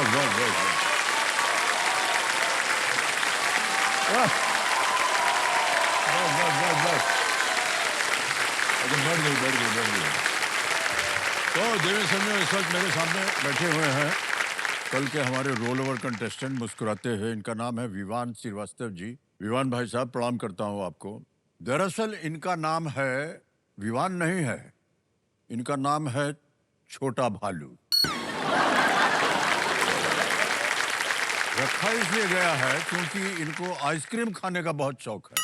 बस बस बस बस बस बस। अच्छा, बढ़ गई। तो देवी समझो इस वक्त मेरे सामने बैठे हुए हैं कल के हमारे रोल ओवर कंटेस्टेंट मुस्कुराते हैं। इनका नाम है विवान श्रीवास्तव जी। विवान भाई साहब, प्रणाम करता हूँ आपको। दरअसल इनका नाम है विवान नहीं है, इनका नाम है छोटा भालू। रखा इसलिए गया है क्योंकि इनको आइसक्रीम खाने का बहुत शौक है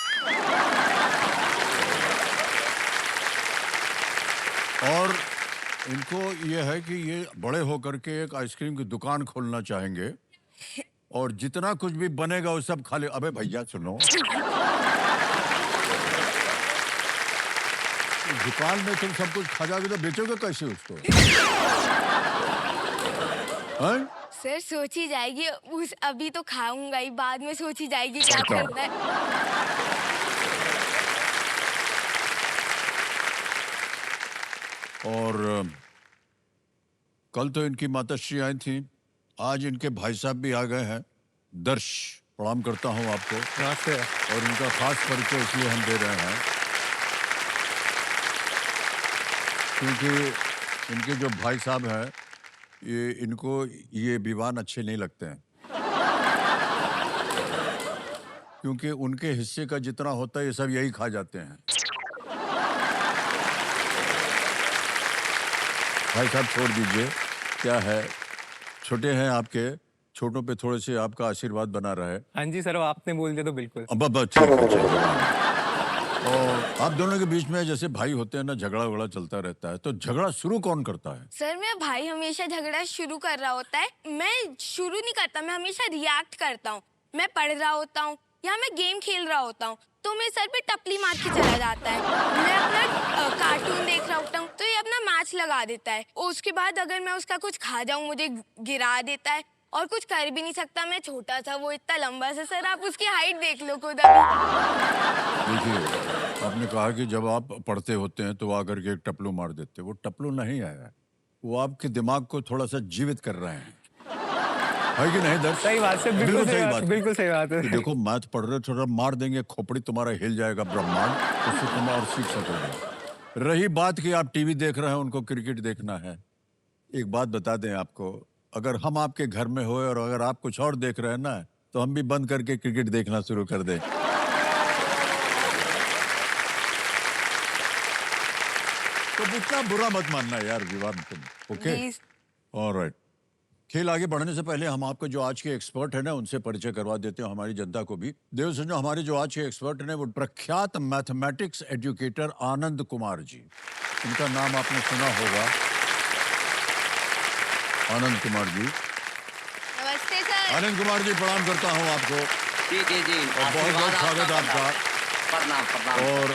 और इनको ये है कि ये बड़े होकर के एक आइसक्रीम की दुकान खोलना चाहेंगे और जितना कुछ भी बनेगा वो सब खा ले। अबे भैया सुनो, दुकान में तुम सब कुछ खा जाओगे तो बेचोगे कैसे उसको? हैं? सर सोची जाएगी, उस अभी तो खाऊंगा ही, बाद में सोची जाएगी क्या करना है। और कल तो इनकी माताश्री आई थी, आज इनके भाई साहब भी आ गए हैं। दर्श, प्रणाम करता हूं आपको। नमस्ते। और इनका खास परिचय इसलिए हम दे रहे हैं क्योंकि इनके जो भाई साहब हैं इनको ये विवान अच्छे नहीं लगते हैं क्योंकि उनके हिस्से का जितना होता है ये सब यही खा जाते हैं। भाई साहब छोड़ दीजिए, क्या है, छोटे हैं आपके, छोटों पे थोड़े से आपका आशीर्वाद बना रहे। हाँ जी सर, आपने बोल दिया तो बिल्कुल। अब ठीक है। और आप दोनों के बीच में जैसे भाई होते हैं ना, झगड़ा वगड़ा चलता रहता है, तो झगड़ा शुरू कौन करता है? सर मेरा भाई हमेशा झगड़ा शुरू कर रहा होता है, मैं शुरू नहीं करता, मैं हमेशा रिएक्ट करता हूँ। मैं पढ़ रहा होता हूँ या मैं गेम खेल रहा होता हूँ तो मेरे सर पे टपली मार के चला जाता है। मैं अपना कार्टून देख रहा होता हूँ तो ये अपना मैच लगा देता है। उसके बाद अगर मैं उसका कुछ खा जाऊँ मुझे गिरा देता है और कुछ कर भी नहीं सकता। मैं छोटा था, वो इतना लंबा सा। सर आप उसकी हाइट देख लो खुद अभी। देखिए, आपने कहा कि जब आप पढ़ते होते हैं तो आकर के एक टपलू मार देते, वो टपलू नहीं है, वो आपके दिमाग को थोड़ा सा जीवित कर रहे हैं, है कि नहीं दर्श? सही बात है, बिल्कुल सही बात, बिल्कुल सही बात है। देखो मैथ पढ़ रहे, थोड़ा मार देंगे, खोपड़ी तुम्हारा हिल जाएगा ब्रह्मांड, उससे तुम और सीख सकोगे। रही बात कि आप टीवी देख रहे हैं, उनको क्रिकेट देखना है, एक बात बता दें आपको, अगर हम आपके घर में होए और अगर आप कुछ और देख रहे हैं ना, तो हम भी बंद करके क्रिकेट देखना शुरू कर दें। तो इतना बुरा मत मानना यार विवाद तुम, ओके? ऑलराइट। खेल आगे बढ़ने से पहले हम आपको जो आज के एक्सपर्ट है ना उनसे परिचय करवा देते हैं, हमारी जनता को भी। देव सुनो, हमारे जो आज के एक्सपर्ट हैं वो प्रख्यात मैथमेटिक्स एजुकेटर आनंद कुमार जी, इनका नाम आपने सुना होगा। आनंद कुमार जी। नमस्ते सर। आनंद कुमार जी, प्रणाम करता हूँ आपको। जी और बहुत बहुत स्वागत है आपका। प्रणाम। और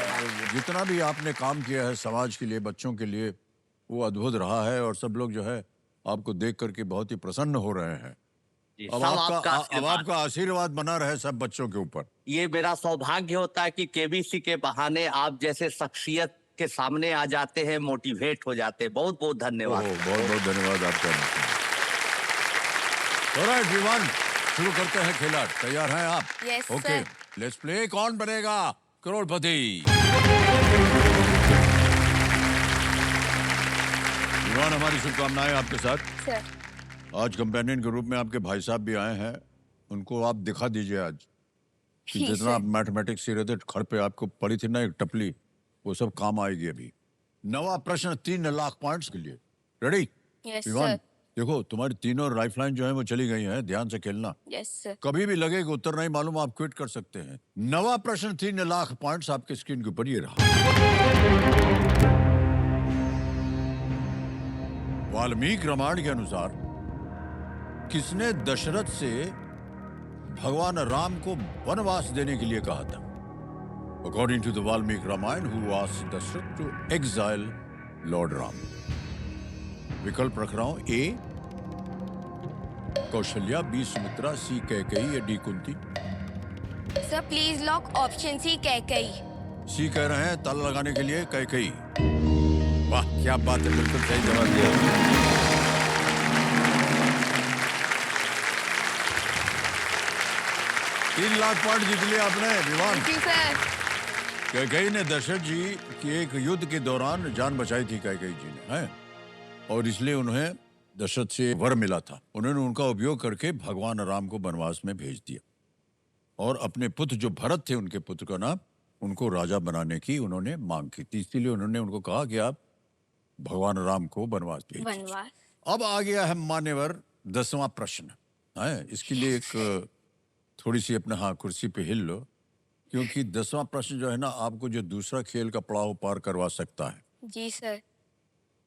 जितना भी आपने काम किया है समाज के लिए, बच्चों के लिए, वो अद्भुत रहा है और सब लोग जो है आपको देख करके बहुत ही प्रसन्न हो रहे हैं। अब आपका आशीर्वाद बना रहे सब बच्चों के ऊपर। ये मेरा सौभाग्य होता है कि केबीसी के बहाने आप जैसे शख्सियत के सामने आ जाते हैं, मोटिवेट हो जाते हैं। बहुत बहुत धन्यवाद। बहुत बहुत धन्यवाद आपका। ऑलराइट विवान, शुरू करते हैं खेला। तैयार हैं आप? Yes okay, let's play. कौन बनेगा करोड़पति? विवान, हमारी शुभकामनाएं आपके साथ। सर आज कंपेनियन के रूप में आपके भाई साहब भी आए हैं, उनको आप दिखा दीजिए आज कि जितना आप मैथमेटिक्स सीख रहे थे, खड़ पे आपको पड़ी थी ना एक टपली, वो सब काम आएगी अभी। नवा प्रश्न 3 लाख पॉइंट्स के लिए। रेडी? Yes Vivaan, sir. देखो तुम्हारी तीनों लाइफलाइन जो है वो चली गई हैं, ध्यान से खेलना। Yes sir. कभी भी लगे कि उत्तर नहीं मालूम, आप क्विट कर सकते हैं। नवा प्रश्न 3 लाख पॉइंट्स आपके स्क्रीन के ऊपर ये रहा। वाल्मीकि रामायण के अनुसार किसने दशरथ से भगवान राम को वनवास देने के लिए कहा था? According to the Valmiki Ramayana, who asked Dashrath to exile Lord Ram? विकल्प रख रहा हूं, A Kaushalya, B Sumitra, C Kaikeyi या D Kunti. Sir please lock option C Kaikeyi. C कह रहे हैं ताला लगाने के लिए कैकेयी। वाह क्या बात है, बिल्कुल सही जवाब दिया। 3 लाख पॉइंट जीत लिया आपने Vivaan. Thank you sir. Kaikeyi ने दशरथ जी की एक युद्ध के दौरान जान बचाई थी कैकेयी जी ने, हैं? और इसलिए उन्हें दशरथ से वर मिला था। उन्होंने उनका उपयोग करके भगवान राम को वनवास में भेज दिया और अपने पुत्र जो भरत थे, उनके पुत्र का नाम, उनको राजा बनाने की उन्होंने मांग की थी। इसीलिए उन्होंने उनको कहा कि आप भगवान राम को वनवास भेजिए। वनवास। अब आ गया है मान्यवर 10वां प्रश्न है। इसके लिए एक थोड़ी सी अपने हाँ कुर्सी पे हिल लो, क्योंकि 10वां प्रश्न जो है ना आपको जो दूसरा खेल का पड़ाव पार करवा सकता है। जी सर।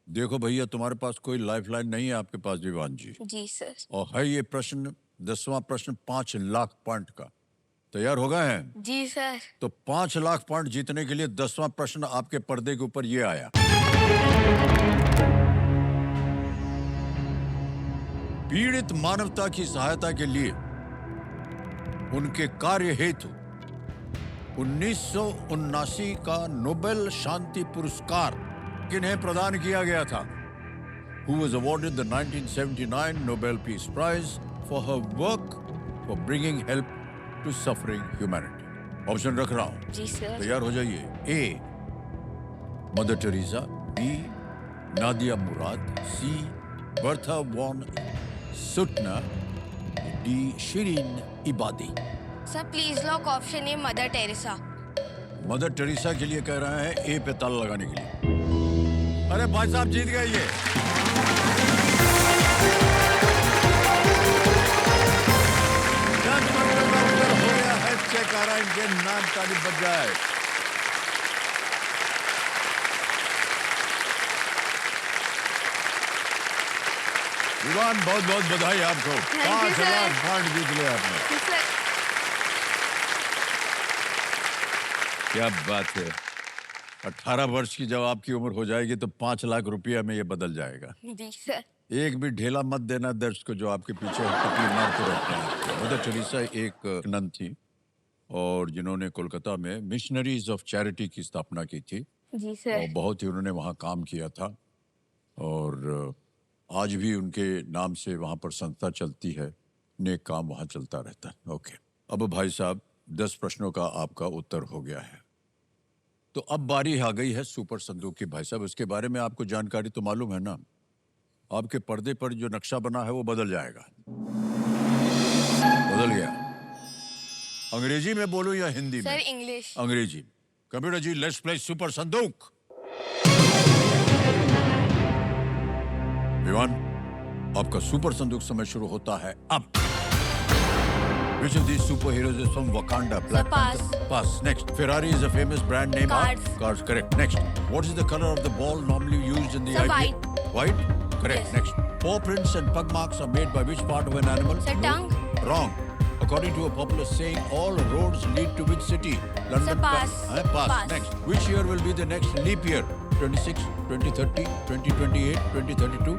देखो भैया, तुम्हारे पास कोई लाइफलाइन नहीं है आपके पास विवान जी, जी सर। और है ये प्रश्न 10वां प्रश्न 5 लाख पॉइंट का। तैयार हो गए हैं? जी सर। तो 5 लाख पॉइंट जीतने के लिए 10वां प्रश्न आपके पर्दे के ऊपर ये आया। पीड़ित मानवता की सहायता के लिए उनके कार्य हेतु 1979 का नोबेल शांति पुरस्कार किन्हें प्रदान किया गया था? Who was awarded the 1979 Nobel Peace Prize for her work for bringing help to suffering humanity? Option रख रहा हूं, जी सर। तैयार हो जाइए। A Mother Teresa, B Nadia Murad, C Bertha von Suttner, D Shirin Ebadi. Sir please lock option A Mother Teresa. Mother Teresa के लिए कह रहे हैं ए पे ताला लगाने के लिए। अरे भाई साहब जीत गए ये। हो गया है चेक आ रहा है, इनके नाम ताली बज जाए। विवान बहुत बहुत बधाई आपको। Thank you, 5 sir. Lakh point जीत लिया आपने। जी सर। क्या बात है। 18 वर्ष की जब आपकी उम्र हो जाएगी तो 5 लाख रुपया में ये बदल जाएगा। जी सर। एक भी ढेला मत देना दर्श को जो आपके पीछे टपली मारते रहते हैं। मदर टेरेसा एक नन थी और जिन्होंने कोलकाता में मिशनरीज ऑफ चैरिटी की स्थापना की थी जी और सर। बहुत ही उन्होंने वहाँ काम किया था और आज भी उनके नाम से वहाँ पर संस्था चलती है। नेक काम वहाँ चलता रहता है। ओके, अब भाई साहब 10 प्रश्नों का आपका उत्तर हो गया है, तो अब बारी आ गई है सुपर संदूक की। भाई साहब उसके बारे में आपको जानकारी तो मालूम है ना? आपके पर्दे पर जो नक्शा बना है वो बदल जाएगा। बदल गया। अंग्रेजी में बोलूं या हिंदी सर में? इंग्लिश। अंग्रेजी। Computer ji let's play super संदूक। विवान, आपका सुपर संदूक समय शुरू होता है अब। Which of these superheroes is from Wakanda? Black pass. Panther. Pass. Next. Ferrari is a famous brand name. Cars. Cars. Correct. Next. What is the color of the ball normally used in the Sir, IPL? white. White? Correct. Yes. Next. Paw prints and pug marks are made by which part of an animal? Sir, tongue. Wrong. According to a popular saying, all roads lead to which city? London. pass. Pass. Pass. Next. Which year will be the next leap year? 26, 2030, 2028, 2032?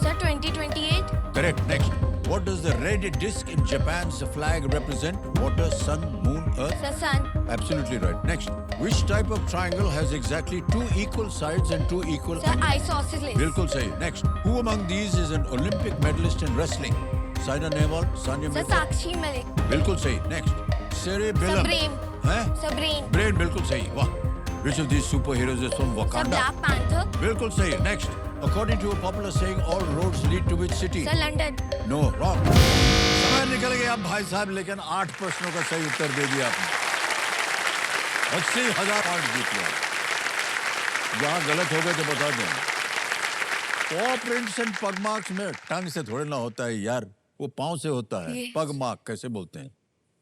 Sir 2028। Correct. Next. What does the red disc in Japan's flag represent? Water, sun, moon, earth? Sir sun. Absolutely right. Next. Which type of triangle has exactly 2 equal sides and 2 equal sir angles? Isosceles. बिल्कुल सही. Next. Who among these is an Olympic medalist in wrestling? Saina Nehwal, Sania sir Mirza? Sakshi Malik. बिल्कुल सही. Next. Cerebellum. Sir brain. हैं? Sir brain. Brain बिल्कुल सही. वाह. Which of these superheroes is from sir Wakanda? Black panther. बिल्कुल सही. Next. According to a popular saying, all roads lead to which city? Sir London. No wrong. समय निकल गया भाई साहब, लेकिन 8 प्रश्नों का सही उत्तर दे दिया आपने। 80,000 पॉइंट जीत लिया। जहां गलत हो गए तो बता दें। पॉ प्रिंट्स एंड पग मार्क्स में टंग से थोड़े ना होता है यार, वो पांव से होता है। Yes. पग मार्क कैसे बोलते हैं?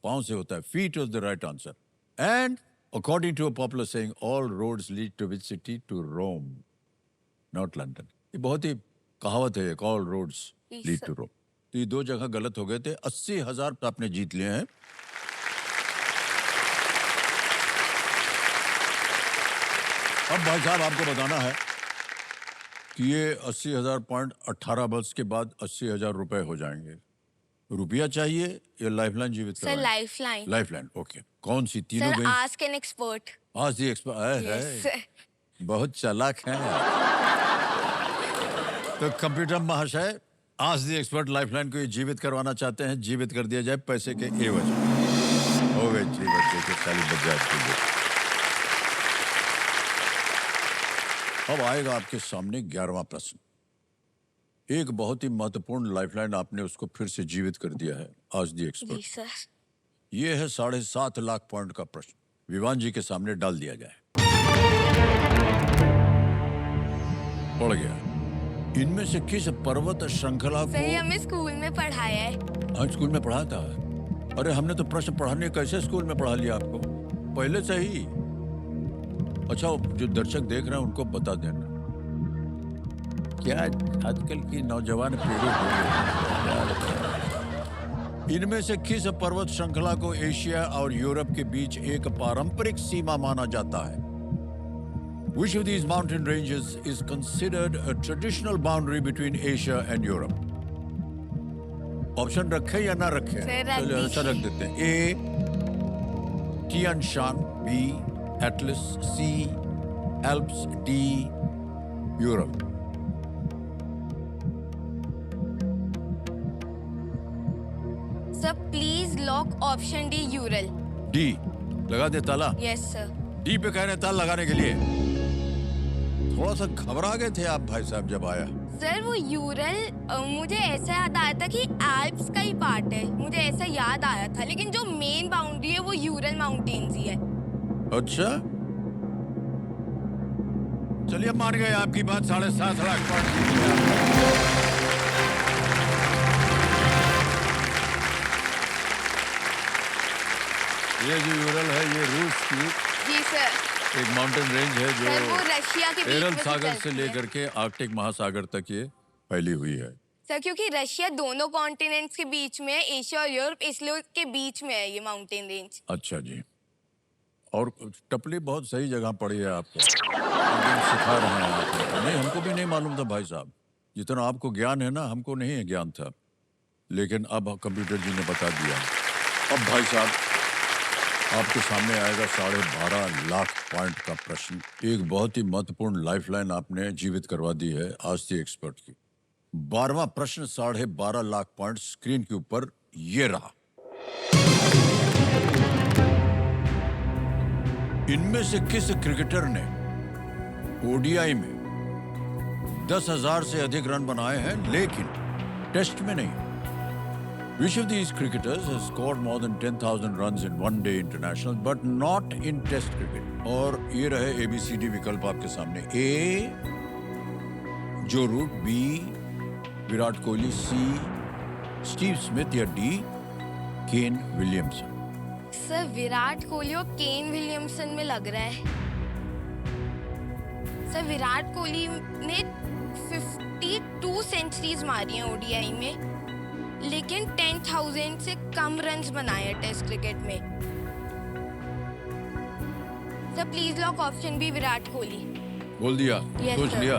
पांव से होता है। Feet is the right answer. And according to a popular saying, all roads lead to which city? To Rome, not London. ये बहुत ही कहावत है, all roads Yes, lead sir. To Rome. तो ये 2 जगह गलत हो गए थे। 80,000 आपने जीत लिए हैं। अब भाई साहब आपको बताना है कि ये 80,000 पॉइंट 18 वर्ष के बाद 80,000 रुपए हो जाएंगे। रुपया चाहिए या लाइफलाइन जीवित सर करवाएं? लाइफलाइन। लाइफलाइन। ओके, कौन सी? तीनों सर गई? Ask an expert. आज दी एक्सपर्ट यस है। सर। बहुत चालाक हैं। तो कंप्यूटर महाशय, आज दी एक्सपर्ट लाइफलाइन को ये जीवित करवाना चाहते हैं। जीवित कर दिया जाए पैसे के एवज। हो गई थी बच्चे के साली बच जाती। अब आएगा आपके सामने 11वां प्रश्न। एक बहुत ही महत्वपूर्ण लाइफलाइन आपने उसको फिर से जीवित कर दिया है आज दी जी एक्सपर्ट। सर। ये है 7.5 लाख पॉइंट का प्रश्न, विवान जी के सामने डाल दिया जाए। पड़ गया। इनमें से किस पर्वत श्रृंखला सर ये को हमें स्कूल में पढ़ाया है। आज स्कूल में पढ़ाया था? अरे हमने तो प्रश्न पढ़ाने कैसे स्कूल में पढ़ा लिया आपको पहले से ही। अच्छा, जो दर्शक देख रहे हैं उनको बता देना, क्या आजकल की नौजवान पीढ़ी हो गई। इनमें से किस पर्वत श्रृंखला को एशिया और यूरोप के बीच एक पारंपरिक सीमा माना जाता है? Which of these mountain ranges is considered a traditional boundary between Asia and Europe? Option रखे या ना रखे? सर, रख चलिए ऐसा रख दीजिए। देते हैं। A Tian Shan, B Atlas, C Alps, D Europe. Sir please lock option D Ural. D लगा दे ताला। Yes sir. डी पे कह रहे हैं ताला लगाने के लिए। थोड़ा सा घबरा गए थे आप भाई साहब जब आया। सर वो यूरल मुझे ऐसा याद आया था कि एल्प्स का ही पार्ट है, मुझे ऐसा याद आया था, लेकिन जो मेन बाउंड्री है वो यूरल माउंटेन्स ही है। अच्छा, चलिए मान गए आपकी बात। 7.5 लाख पॉइंट। ये जो यूरल है ये रूस की जी सर। एक माउंटेन रेंज है सर वो जो रशिया के बीच एरल में सागर से चलती है। लेकर के आर्कटिक महासागर तक ये फैली हुई है। सर क्योंकि रशिया दोनों कॉन्टिनेंट्स के बीच में है, एशिया और यूरोप, इसलिए उसके बीच में है ये माउंटेन रेंज। अच्छा जी। और टपली बहुत सही जगह पड़ी है आपको, एकदम सिखा रहे हैं आपको। नहीं, हमको भी नहीं मालूम था भाई साहब, जितना आपको ज्ञान है ना हमको नहीं है ज्ञान था, लेकिन अब कंप्यूटर जी ने बता दिया। अब भाई साहब आपके सामने आएगा 12.5 लाख पॉइंट का प्रश्न। एक बहुत ही महत्वपूर्ण लाइफलाइन आपने जीवित करवा दी है आज के एक्सपर्ट की। 12वां प्रश्न 12.5 लाख पॉइंट स्क्रीन के ऊपर ये रहा। इनमें से किस क्रिकेटर ने ओडीआई में 10,000 से अधिक रन बनाए हैं लेकिन टेस्ट में नहीं? Which of these cricketers has scored more than 10,000 runs in one day international but not in test cricket? और ये रहे ABCD विकल्प आपके सामने। ए जो root, B Virat Kohli, C Steve Smith या D Kane Williamson. Sir Virat Kohli और केन विलियमसन में लग रहा है। सर विराट कोहली ने 52 सेंचुरीज मारी हैं ओडीआई में, लेकिन 10,000 से कम रन्स बनाए हैं टेस्ट क्रिकेट में। Sir please lock option B Virat Kohli. बोल दिया? Yes, सोच sir. लिया?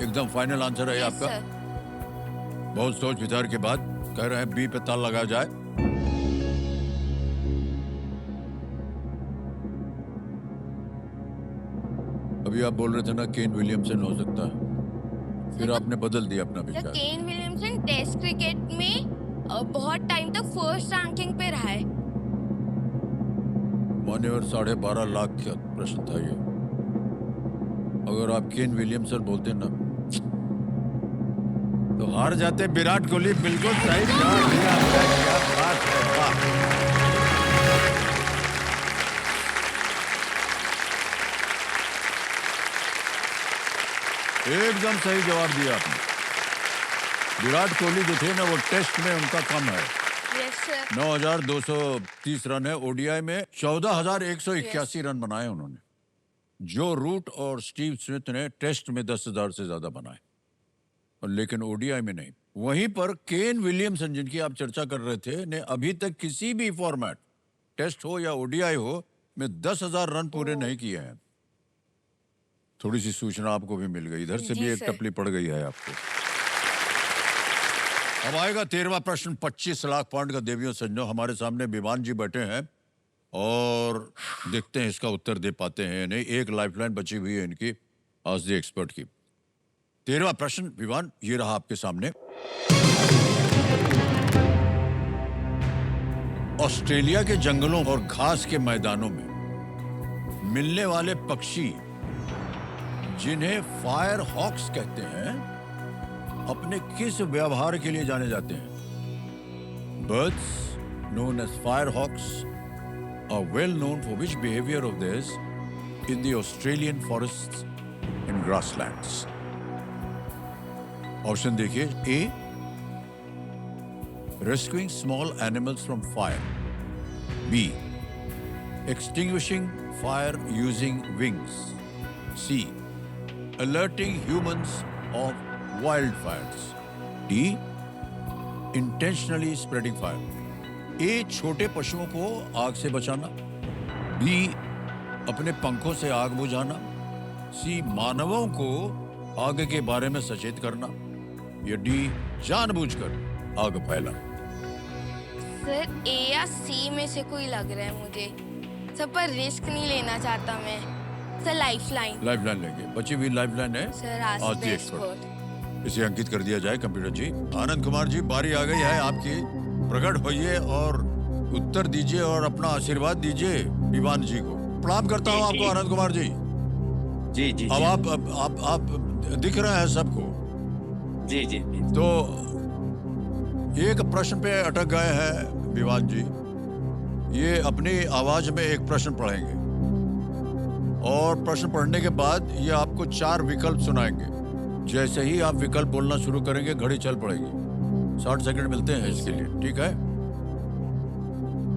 एकदम फाइनल आंसर है Yes, आपका? sir. बहुत सोच विचार के बाद कह रहे हैं बी पे ताला लगाया जाए। अभी आप बोल रहे थे ना केन विलियमसन हो सकता है, फिर आपने बदल दिया अपना सर विचार। केन विलियमसन टेस्ट क्रिकेट में बहुत टाइम तक फर्स्ट रैंकिंग पे रहा है। मान्यवर 12.5 लाख का प्रश्न था ये। अगर आप केन विलियमसन बोलते ना तो हार जाते। विराट कोहली बिल्कुल सही जवाब दिया आपने। क्या बात है, वाह। एकदम सही जवाब दिया आपने। विराट कोहली जो थे ना वो टेस्ट में उनका कम है, यस सर। 9,230 रन है। ओडीआई में 14,181 रन बनाए उन्होंने। जो रूट और स्टीव स्मिथ ने टेस्ट में 10,000 से ज्यादा बनाए, और लेकिन ओडीआई में नहीं। वहीं पर केन विलियमसन जिनकी आप चर्चा कर रहे थे ने अभी तक किसी भी फॉर्मेट, टेस्ट हो या ओडीआई हो, में 10,000 रन पूरे नहीं किए हैं। थोड़ी सी सूचना आपको भी मिल गई, इधर से जी भी एक सर। टपली पड़ गई है आपको। अब आएगा 13वां प्रश्न। 25 लाख पॉइंट का। देवियों सज्जनों, हमारे सामने विमान जी बैठे हैं और देखते हैं इसका उत्तर दे पाते हैं नहीं। एक लाइफलाइन बची हुई है इनकी आज द एक्सपर्ट की। 13वां प्रश्न विमान ये रहा आपके सामने। ऑस्ट्रेलिया के जंगलों और घास के मैदानों में मिलने वाले पक्षी जिन्हें फायर हॉक्स कहते हैं अपने किस व्यवहार के लिए जाने जाते हैं? Birds known as firehawks are well known for which behavior of theirs in the Australian forests and grasslands? Option देखिए. A, rescuing small animals from fire. B, extinguishing fire using wings. C, alerting humans of wildfires. D, intentionally spreading fire. A, छोटे पशुओं को आग से बचाना. B, अपने पंखों से आग बुझाना. C, मानवों को आग के बारे में सचेत करना. या D, जानबूझकर आग फैलाना. सर ए या सी में से कोई लग रहा है मुझे. सर पर रिस्क नहीं लेना चाहता मैं. Sir lifeline. लाइफलाइन लेंगे. बची हुई लाइफलाइन है सर आज आज दी एक्सपर्ट. इसे अंकित कर दिया जाए कंप्यूटर जी. आनंद कुमार जी, बारी आ गई है आपकी. प्रकट होइए और उत्तर दीजिए और अपना आशीर्वाद दीजिए विवान जी को. प्रणाम करता हूँ आपको आनंद कुमार जी. जी जी अब जी आप दिख रहे हैं सबको. जी जी जी। तो एक प्रश्न पे अटक गए हैं विवान जी. ये अपनी आवाज में एक प्रश्न पढ़ेंगे और प्रश्न पढ़ने के बाद ये आपको 4 विकल्प सुनाएंगे. जैसे ही आप विकल्प बोलना शुरू करेंगे घड़ी चल पड़ेगी. 60 सेकंड मिलते हैं इसके लिए. ठीक है?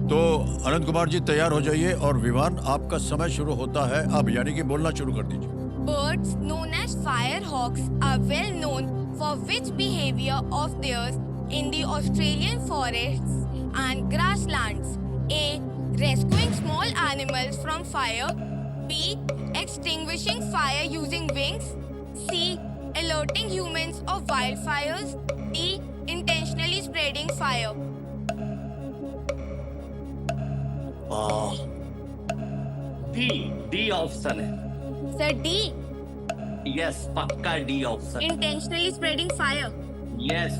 तो अनंत कुमार जी तैयार हो जाइए और विवान आपका समय शुरू होता है अब. यानी कि बोलना शुरू कर दीजिए. Birds known as firehawks are well known for which behavior of theirs in the Australian forests and grasslands? A, rescuing small animals from fire. B, extinguishing fire using wings. C, alerting humans of wildfires. D, intentionally spreading fire. D option है. Sir, D, yes, पक्का D option. intentionally spreading fire.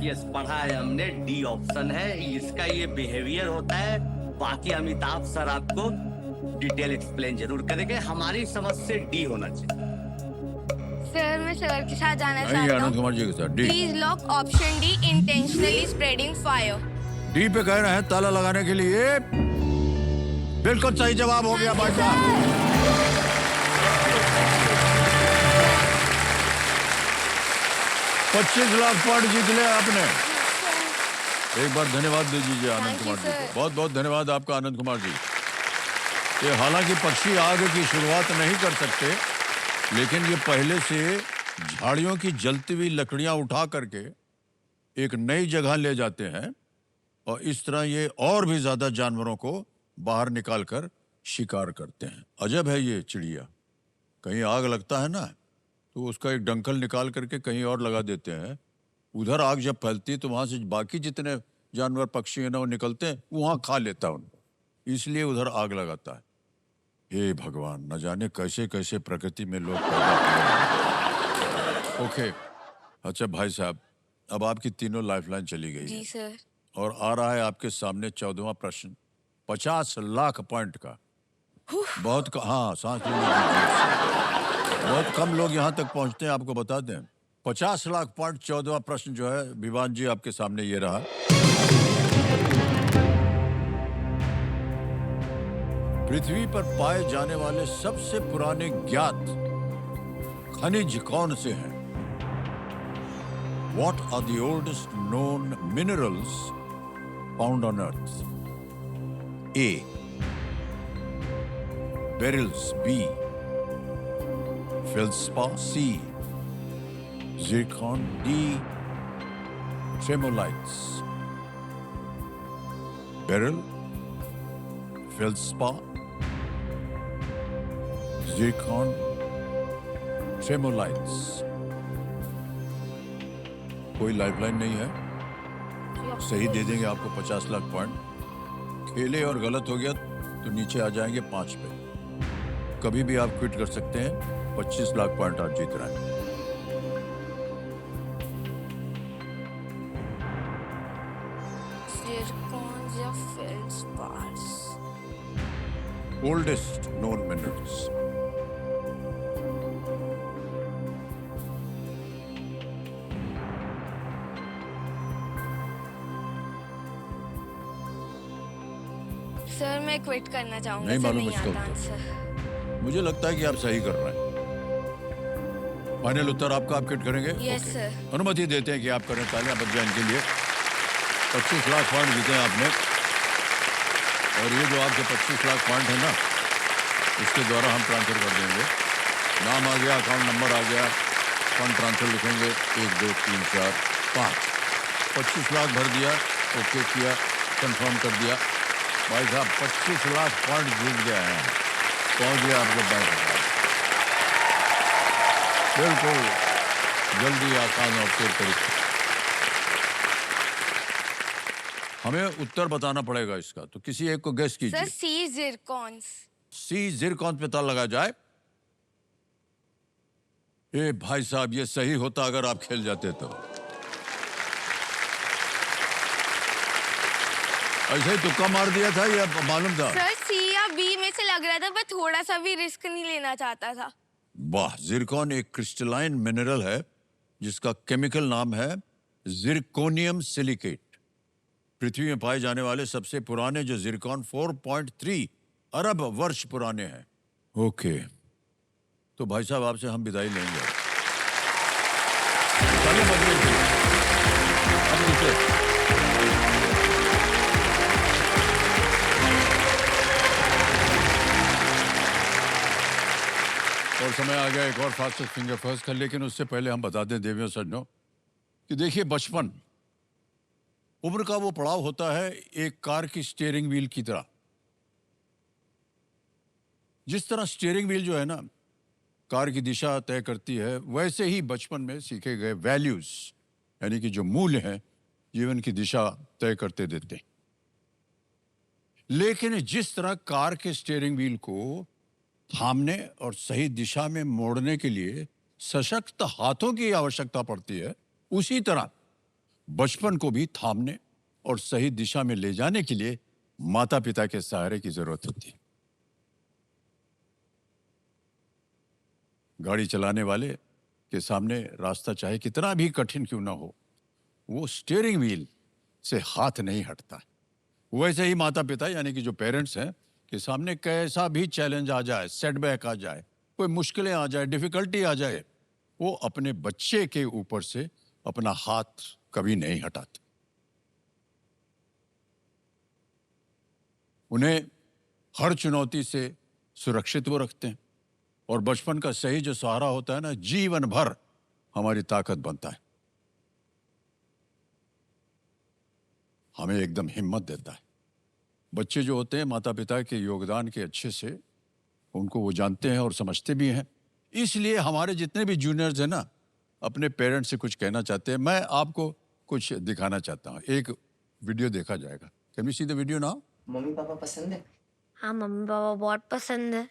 Yes पढ़ा है हमने. D option है. इसका ये behaviour होता है. बाकी अमिताभ सर आपको डिटेल एक्सप्लेन जरूर करेंगे. हमारी समझ से डी होना चाहिए. सर मैं सर के साथ जाना नहीं, चाहता आनंद हूँ. कुमार जी के साथ. D. Please lock option D, intentionally spreading fire. D पे कह रहे हैं ताला लगाने के लिए. बिल्कुल सही जवाब हो गया भाई साहब. 25 लाख पॉइंट जीत लिया आपने. एक बार धन्यवाद दे दीजिए आनंद Thank you, Kumar ji sir. को. बहुत बहुत धन्यवाद आपका आनंद कुमार जी. ये हालांकि पक्षी आग की शुरुआत नहीं कर सकते, लेकिन ये पहले से झाड़ियों की जलती हुई लकड़ियां उठा करके एक नई जगह ले जाते हैं और इस तरह ये और भी ज्यादा जानवरों को बाहर निकाल कर शिकार करते हैं. अजब है ये चिड़िया. कहीं आग लगता है ना तो उसका एक डंकल निकाल करके कहीं और लगा देते हैं. उधर आग जब फैलती है तो वहां से बाकी जितने जानवर पक्षी हैं ना वो निकलते हैं, वहां खा लेता है उनको. इसलिए उधर आग लगाता है. हे भगवान, न जाने कैसे कैसे प्रकृति में लोग पैदा किए. ओके. अच्छा भाई साहब, अब आपकी तीनों लाइफलाइन चली गई जी है सर. और आ रहा है आपके सामने 14वां प्रश्न 50 लाख पॉइंट का. हाँ, सांस ले लीजिए. बहुत कम लोग यहाँ तक पहुँचते हैं, आपको बता दें. 50 लाख पॉइंट. 14वां प्रश्न जो है विवान जी आपके सामने ये रहा. पृथ्वी पर पाए जाने वाले सबसे पुराने ज्ञात खनिज कौन से हैं? What are the oldest known minerals found on Earth? A, beryls. B, feldspar. C, zircon. D, tremolites. Beryl, feldspar, zircon, tremolites. कोई लाइफलाइन नहीं है. सही दे देंगे आपको 50 लाख पॉइंट. खेले और गलत हो गया तो नीचे आ जाएंगे 5 पे. कभी भी आप क्विट कर सकते हैं. 25 लाख पॉइंट आप जीत रहे हैं. zircons या feldspars. Oldest known minerals. Sir मैं क्विट करना चाहूंगा. नहीं सर मालूम नहीं इसका आता उत्तर. आंसर. मुझे लगता है कि आप सही कर रहे हैं. फाइनल उत्तर आपका, आप किट करेंगे? Yes, Okay. sir. अनुमति देते हैं कि आप करें. तालियां बज जाएं इनके लिए. 25 लाख पॉइंट जीते हैं आपने. और ये जो आपके 25 लाख पॉइंट है ना, इसके द्वारा हम ट्रांसफर कर देंगे. नाम आ गया, अकाउंट नंबर आ गया, फंड ट्रांसफर लिखेंगे 1 2 3 4 5. 25 लाख भर दिया, ओके किया, कंफर्म कर दिया. भाई साहब 25 लाख पॉइंट जीत गए हैं. पहुंच गया आपके बैंक अकाउंट. बिल्कुल जल्दी, आसान और तेज तरीके. हमें उत्तर बताना पड़ेगा इसका, तो किसी एक को गेस सर कीजिए. सी zircons. सी जिरकॉन पे ताला लगा जाए. ए भाई साहब, ये सही होता अगर आप खेल जाते तो. ऐसे ही तुक्का मार दिया था या मालूम था? सर सी या बी में से लग रहा था, पर थोड़ा सा भी रिस्क नहीं लेना चाहता था. वाह, जिरकॉन एक क्रिस्टलाइन मिनरल है जिसका केमिकल नाम है जिरकोनियम सिलिकेट. पृथ्वी में पाए जाने वाले सबसे पुराने जो जिरकॉन 4.3 अरब वर्ष पुराने हैं. ओके, तो भाई साहब आपसे हम विदाई लेंगे. तालियां बज रही थी. अब नीचे. और समय आ गया एक और फास्टेस्ट फिंगर फर्स्ट का. लेकिन उससे पहले हम बता दें देवियों सज्जनों कि देखिए, बचपन उम्र का वो पड़ाव होता है एक कार की स्टीयरिंग व्हील की तरह. जिस तरह स्टीयरिंग व्हील जो है ना, कार की दिशा तय करती है, वैसे ही बचपन में सीखे गए वैल्यूज, यानी कि जो मूल्य हैं, जीवन की दिशा तय करते देते हैं. लेकिन जिस तरह कार के स्टीयरिंग व्हील को थामने और सही दिशा में मोड़ने के लिए सशक्त हाथों की आवश्यकता पड़ती है, उसी तरह बचपन को भी थामने और सही दिशा में ले जाने के लिए माता पिता के सहारे की जरूरत होती है. गाड़ी चलाने वाले के सामने रास्ता चाहे कितना भी कठिन क्यों ना हो, वो स्टीयरिंग व्हील से हाथ नहीं हटता. वैसे ही माता पिता यानी कि जो पेरेंट्स हैं, के सामने कैसा भी चैलेंज आ जाए, सेटबैक आ जाए, कोई मुश्किलें आ जाए, डिफिकल्टी आ जाए, वो अपने बच्चे के ऊपर से अपना हाथ कभी नहीं हटाते. उन्हें हर चुनौती से सुरक्षित वो रखते हैं. और बचपन का सही जो सहारा होता है ना, जीवन भर हमारी ताकत बनता है, हमें एकदम हिम्मत देता है. बच्चे जो होते हैं माता पिता के योगदान के अच्छे से उनको वो जानते हैं और समझते भी हैं. इसलिए हमारे जितने भी जूनियर्स हैं ना, अपने पेरेंट्स से कुछ कहना चाहते हैं. मैं आपको कुछ दिखाना चाहता हूँ. एक वीडियो देखा जाएगा. Can we see the video now? Mummy papa पसंद है? हाँ मम्मी पापा बहुत पसंद है.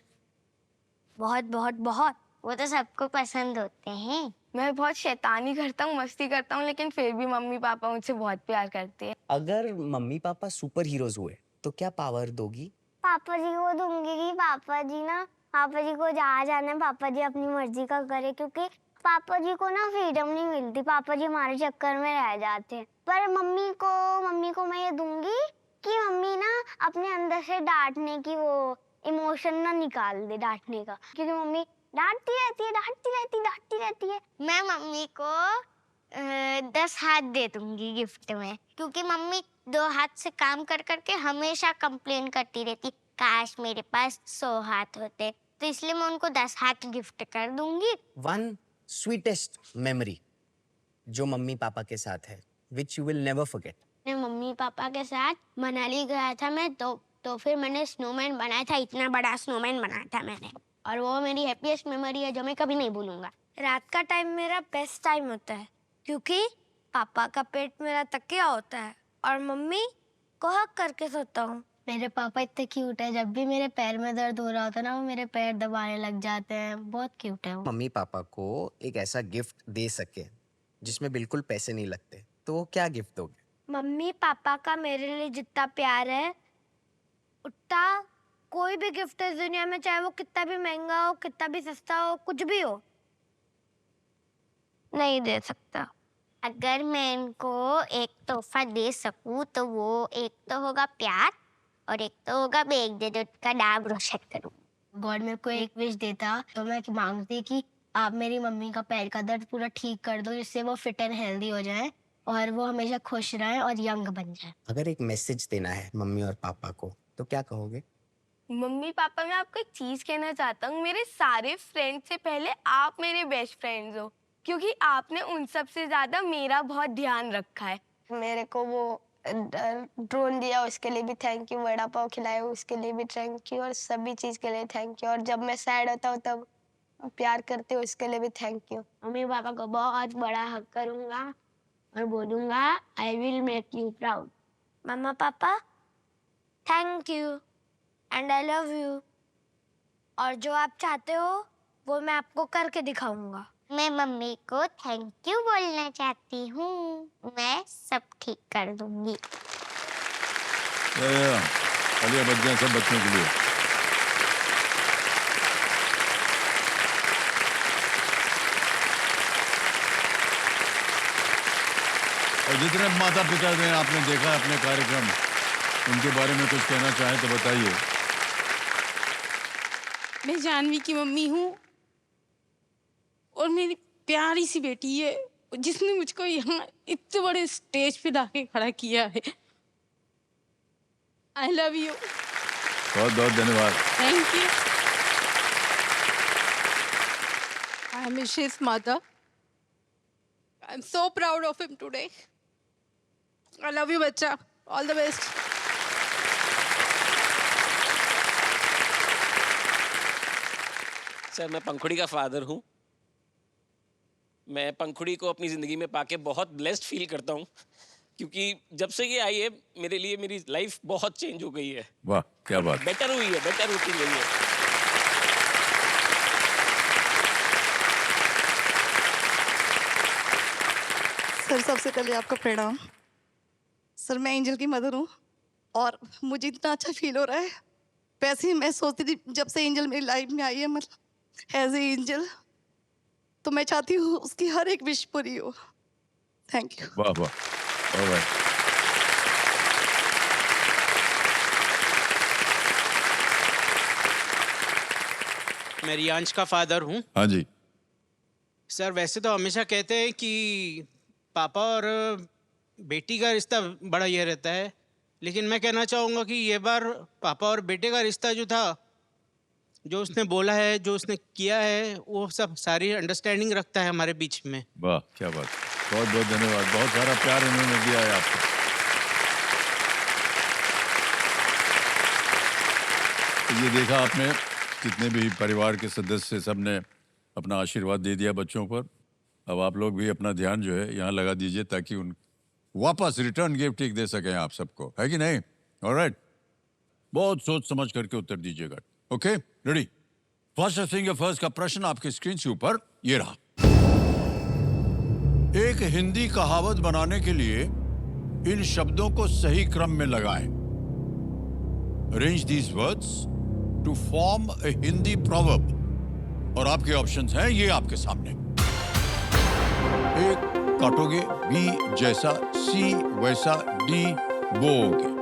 बहुत बहुत बहुत. वो तो सबको पसंद होते हैं. मैं बहुत शैतानी करता हूँ, मस्ती करता हूँ, लेकिन फिर भी मम्मी पापा मुझसे बहुत प्यार करते हैं. अगर मम्मी पापा सुपर हीरोज हुए तो क्या पावर दोगी? पापा जी को दूंगी कि पापा जी को जहाँ जाना है पापा जी अपनी मर्जी का करे, क्योंकि पापा जी को ना फ्रीडम नहीं मिलती. पापा जी हमारे चक्कर में रह जाते हैं. पर मम्मी को मैं ये दूंगी कि मम्मी ना अपने अंदर से डांटने की वो इमोशन ना निकाल दे, डांटने का, क्योंकि मम्मी डांटती रहती है. मैं मम्मी को 10 हाथ दे दूंगी गिफ्ट में, क्योंकि मम्मी 2 हाथ से काम कर करके हमेशा कंप्लेन करती रहती, काश मेरे पास 100 हाथ होते. तो इसलिए मैं उनको 10 हाथ गिफ्ट कर दूंगी. वन स्वीटेस्ट मेमोरी जो मम्मी पापा के साथ है, which you will never forget. मैं मम्मी पापा के साथ मनाली गया था मैं, तो फिर मैंने स्नोमैन बनाया था. इतना बड़ा स्नोमैन बनाया था मैंने, और वो मेरी हैप्पीएस्ट मेमोरी है जो मैं कभी नहीं भूलूंगा. रात का टाइम मेरा बेस्ट टाइम होता है, क्योंकि पापा का पेट मेरा तकिया होता है और मम्मी को हक करके सोता हूँ. मेरे पापा इतने क्यूट है. जब भी मेरे पैर में दर्द हो रहा होता है ना, वो मेरे पैर दबाने लग जाते हैं. बहुत क्यूट है वो. मम्मी पापा को एक ऐसा गिफ्ट दे सके जिसमें बिल्कुल पैसे नहीं लगते, तो वो क्या गिफ्ट दोगे? मम्मी पापा का मेरे लिए जितना प्यार है उतना कोई भी गिफ्ट इस दुनिया में, चाहे वो कितना भी महंगा हो, कितना भी सस्ता हो, कुछ भी हो, नहीं दे सकता। अगर मैं इनको एक तोहफा दे सकूं तो वो एक तो होगा प्यार और एक तो होगा मैं एक दिन उनका नाम रोशन करूं। गॉड मेरे को एक विश देता तो मैं मांगती कि आप मेरी मम्मी का पैर का दर्द पूरा ठीक कर दो, जिससे वो फिट एंड हेल्दी हो जाए और वो हमेशा खुश रहे और यंग बन जाए। अगर एक मैसेज देना है मम्मी और पापा को तो क्या कहोगे? मम्मी पापा, मैं आपको एक चीज कहना चाहता हूँ, मेरे सारे फ्रेंड से पहले आप मेरे बेस्ट फ्रेंड्स हो, क्योंकि आपने उन सब से ज्यादा मेरा बहुत ध्यान रखा है। मेरे को वो ड्रोन दिया उसके लिए भी थैंक यू, वड़ा पाव खिलाया उसके लिए भी थैंक यू, और सभी चीज के लिए थैंक यू, और जब मैं सैड होता हूँ तब प्यार करते हो उसके लिए भी थैंक यू। मम्मी पापा को बहुत बड़ा हक करूंगा और बोलूंगा I will make you proud. Mamma papa thank you and I love you, और जो आप चाहते हो वो मैं आपको करके दिखाऊंगा। मैं मम्मी को थैंक यू बोलना चाहती हूँ, मैं सब ठीक कर दूंगी। तालियां बज जाएं सब बच्चों के लिए। और जितने माता पिता ने आपने देखा अपने कार्यक्रम, उनके बारे में कुछ कहना चाहें तो बताइए। मैं जानवी की मम्मी हूँ और मेरी प्यारी सी बेटी है जिसने मुझको यहाँ इतने बड़े स्टेज पे लाके खड़ा किया है। I love you. बहुत बहुत धन्यवाद। Thank you. I am his mother. I am so proud of him today. I love you बच्चा। All the best. सर, मैं पंखुड़ी का फादर हूँ। मैं पंखुड़ी को अपनी ज़िंदगी में पाके बहुत ब्लेस्ड फील करता हूँ, क्योंकि जब से ये आई है मेरे लिए मेरी लाइफ बहुत चेंज हो गई है। वाह, क्या बात। बेटर हुई है, बेटर होती गई है। सर, सबसे पहले आपको प्रणाम। सर, मैं एंजल की मदर हूँ और मुझे इतना अच्छा फील हो रहा है। वैसे ही मैं सोचती थी जब से एंजल मेरी लाइफ में आई है, मतलब एज ए एंजल, तो मैं चाहती हूँ उसकी हर एक विश पूरी हो। Thank you. वाह वाह। ऑलराइट। मैं रियांश का फादर हूँ। हाँ जी। सर, वैसे तो हमेशा कहते हैं कि पापा और बेटी का रिश्ता बड़ा ये रहता है, लेकिन मैं कहना चाहूँगा कि ये बार पापा और बेटे का रिश्ता जो था, जो उसने बोला है, जो उसने किया है, वो सब सारी अंडरस्टैंडिंग रखता है हमारे बीच में। वाह, क्या बात। बहुत बहुत धन्यवाद। बहुत सारा प्यार इन्होंने दिया है आपको। तो ये देखा आपने, कितने भी परिवार के सदस्य सब ने अपना आशीर्वाद दे दिया बच्चों पर। अब आप लोग भी अपना ध्यान जो है यहाँ लगा दीजिए, ताकि उन वापस रिटर्न गिफ्ट एक दे सकें आप सबको, है कि नहीं? ऑलराइट। बहुत सोच समझ करके उत्तर दीजिएगा। Okay, ready? First singer first का प्रश्न आपके स्क्रीन के ऊपर ये रहा। एक हिंदी कहावत बनाने के लिए इन शब्दों को सही क्रम में लगाएं। Arrange these words to form a Hindi proverb. और आपके ऑप्शंस हैं ये आपके सामने। एक, काटोगे। बी, जैसा। सी, वैसा। डी, बोओगे।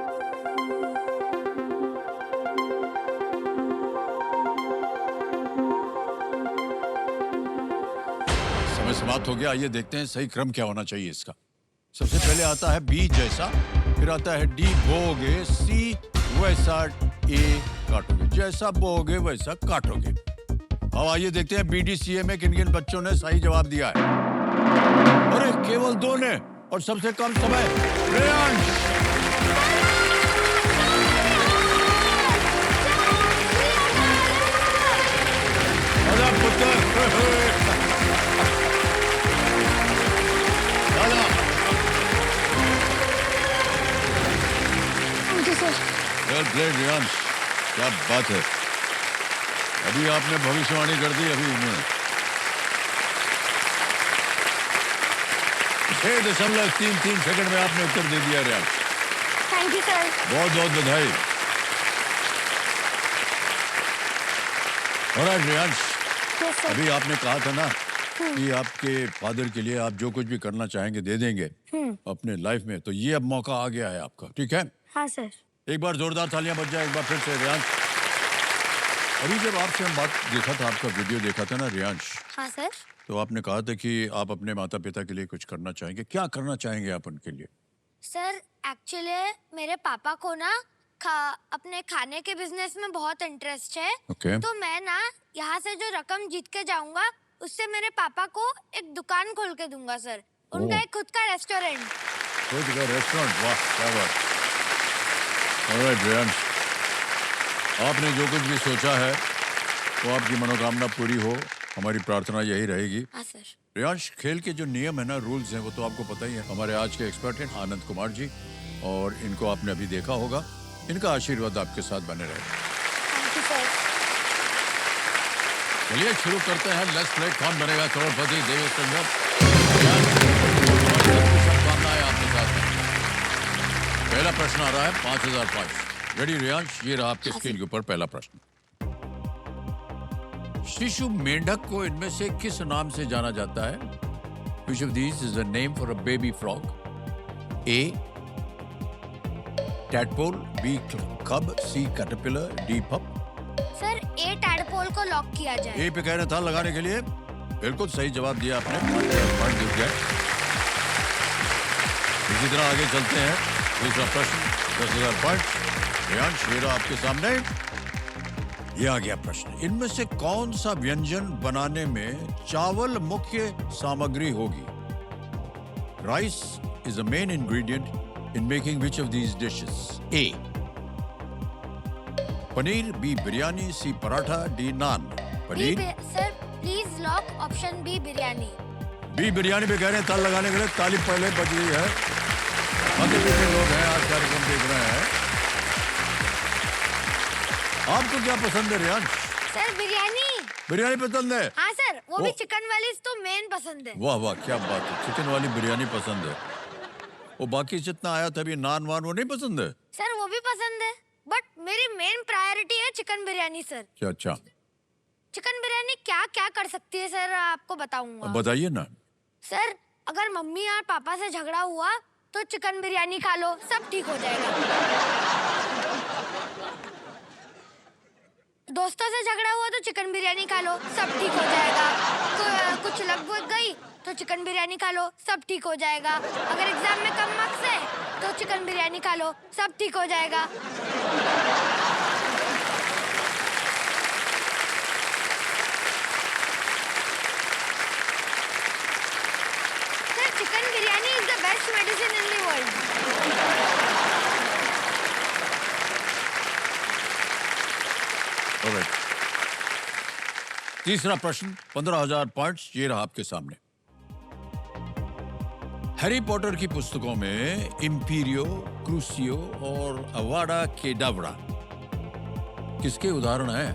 समय समाप्त हो गया। आइए देखते हैं सही क्रम क्या होना चाहिए इसका। सबसे पहले आता है बी, जैसा। फिर आता है डी, बोओगे। सी, वैसा। ए, काटोगे। जैसा बोओगे वैसा काटोगे। अब आइए देखते हैं BDCA में किन किन बच्चों ने सही जवाब दिया है। अरे केवल 2 ने, और सबसे कम समय श्रेयांश। अरे पुत्र, वेल प्लेड रियांश, क्या बात है। अभी आपने भविष्यवाणी कर दी अभी उन्होंने। 6.33 सेकंड में आपने उत्तर दे दिया रियाज। Thank you sir. बहुत बहुत बधाई। और आज रियाज, अभी आपने कहा था ना कि आपके फादर के लिए आप जो कुछ भी करना चाहेंगे दे देंगे अपने लाइफ में, तो ये अब मौका आ गया है आपका, ठीक है? हाँ सर। एक बार जोरदार तालियां बज जाए एक बार फिर से रियांश। अभी जब आपसे हम बात देखा था, आपका वीडियो देखा था ना रियांश, हाँ सर। तो आपने कहा था कि आप अपने माता पिता के लिए कुछ करना चाहेंगे। क्या करना चाहेंगे आप उनके लिए? सर एक्चुअली मेरे पापा को ना अपने खाने के बिजनेस में बहुत इंटरेस्ट है। Okay. तो मैं ना यहाँ से जो रकम जीत के जाऊंगा उससे मेरे पापा को एक दुकान खोल के दूंगा सर। उनका एक खुद का रेस्टोरेंट। खुद का रेस्टोरेंट, वाह क्या बात। ऑलराइट रियांश, आपने जो कुछ भी सोचा है वो आपकी मनोकामना पूरी हो, हमारी प्रार्थना यही रहेगी। हाँ सर। रियांश, खेल के जो नियम है ना, रूल्स हैं, वो तो आपको पता ही है। हमारे आज के एक्सपर्ट हैं आनंद कुमार जी, और इनको आपने अभी देखा होगा। इनका आशीर्वाद आपके साथ बने रहे। Thank you sir. चलिए शुरू करते हैं। लेट्स प्ले कौन बनेगा करोड़पति। देवेश संगम, शुभकामनाएं आपके साथ हैं। पहला प्रश्न आ रहा है 5000 पॉइंट। रेडी रियांश? ये रहा आपके स्क्रीन के ऊपर पहला प्रश्न। शिशु मेंढक को इनमें से किस नाम से जाना जाता है? Which of these is a name for a baby frog? A. Tadpole, B. Cub, C. Caterpillar, D. Pup. Sir A tadpole को लॉक किया जाए। ए पे कह रहे था लगाने के लिए। बिल्कुल सही जवाब दिया आपने। 5,000 जीत गए। इसी तरह आगे चलते हैं। दूसरा प्रश्न 10,000 पॉइंट। रियांश, ये रहा आपके सामने। ये आ गया प्रश्न। इनमें से कौन सा व्यंजन बनाने में चावल मुख्य सामग्री होगी? Rice is a main ingredient in making which of these dishes? A. Paneer, B. Biryani, C. Paratha, D. Naan. Paneer. Sir please lock option B biryani. B. Biryani पे कह रहे हैं। ताल लगाने के लिए ताली पहले बज रही है। आगे पीछे लोग हैं, आज कार्यक्रम देख रहे हैं। आपको क्या पसंद है रियांश? सर बिरयानी। बिरयानी पसंद है? हाँ सर, वो भी चिकन वाली तो मेन पसंद है। वाह वाह क्या बात है, चिकन वाली बिरयानी पसंद है। वो बाकी जितना आया था अभी नान वान, वो नहीं पसंद है? सर वो भी पसंद है, बट मेरी मेन प्रायोरिटी है चिकन बिरयानी सर। क्या? अच्छा, चिकन बिरयानी क्या क्या कर सकती है सर, आपको बताऊंगा। बताइए ना। सर अगर मम्मी और पापा से झगड़ा हुआ तो चिकन बिरयानी खा लो, सब ठीक हो जाएगा। दोस्तों से झगड़ा हुआ तो चिकन बिरयानी खा लो, सब ठीक हो जाएगा। कुछ लग गई तो चिकन बिरयानी खा लो, सब ठीक हो जाएगा। अगर एग्जाम में कम मार्क्स है तो चिकन बिरयानी खा लो, सब ठीक हो जाएगा। Sir chicken biryani is the best medicine in the world. Alright, तीसरा प्रश्न 15,000 पॉइंट्स। ये रहा आपके सामने। हैरी पॉटर की पुस्तकों में इम्पीरियो, क्रूसियो और अवाडा केडावरा किसके उदाहरण हैं?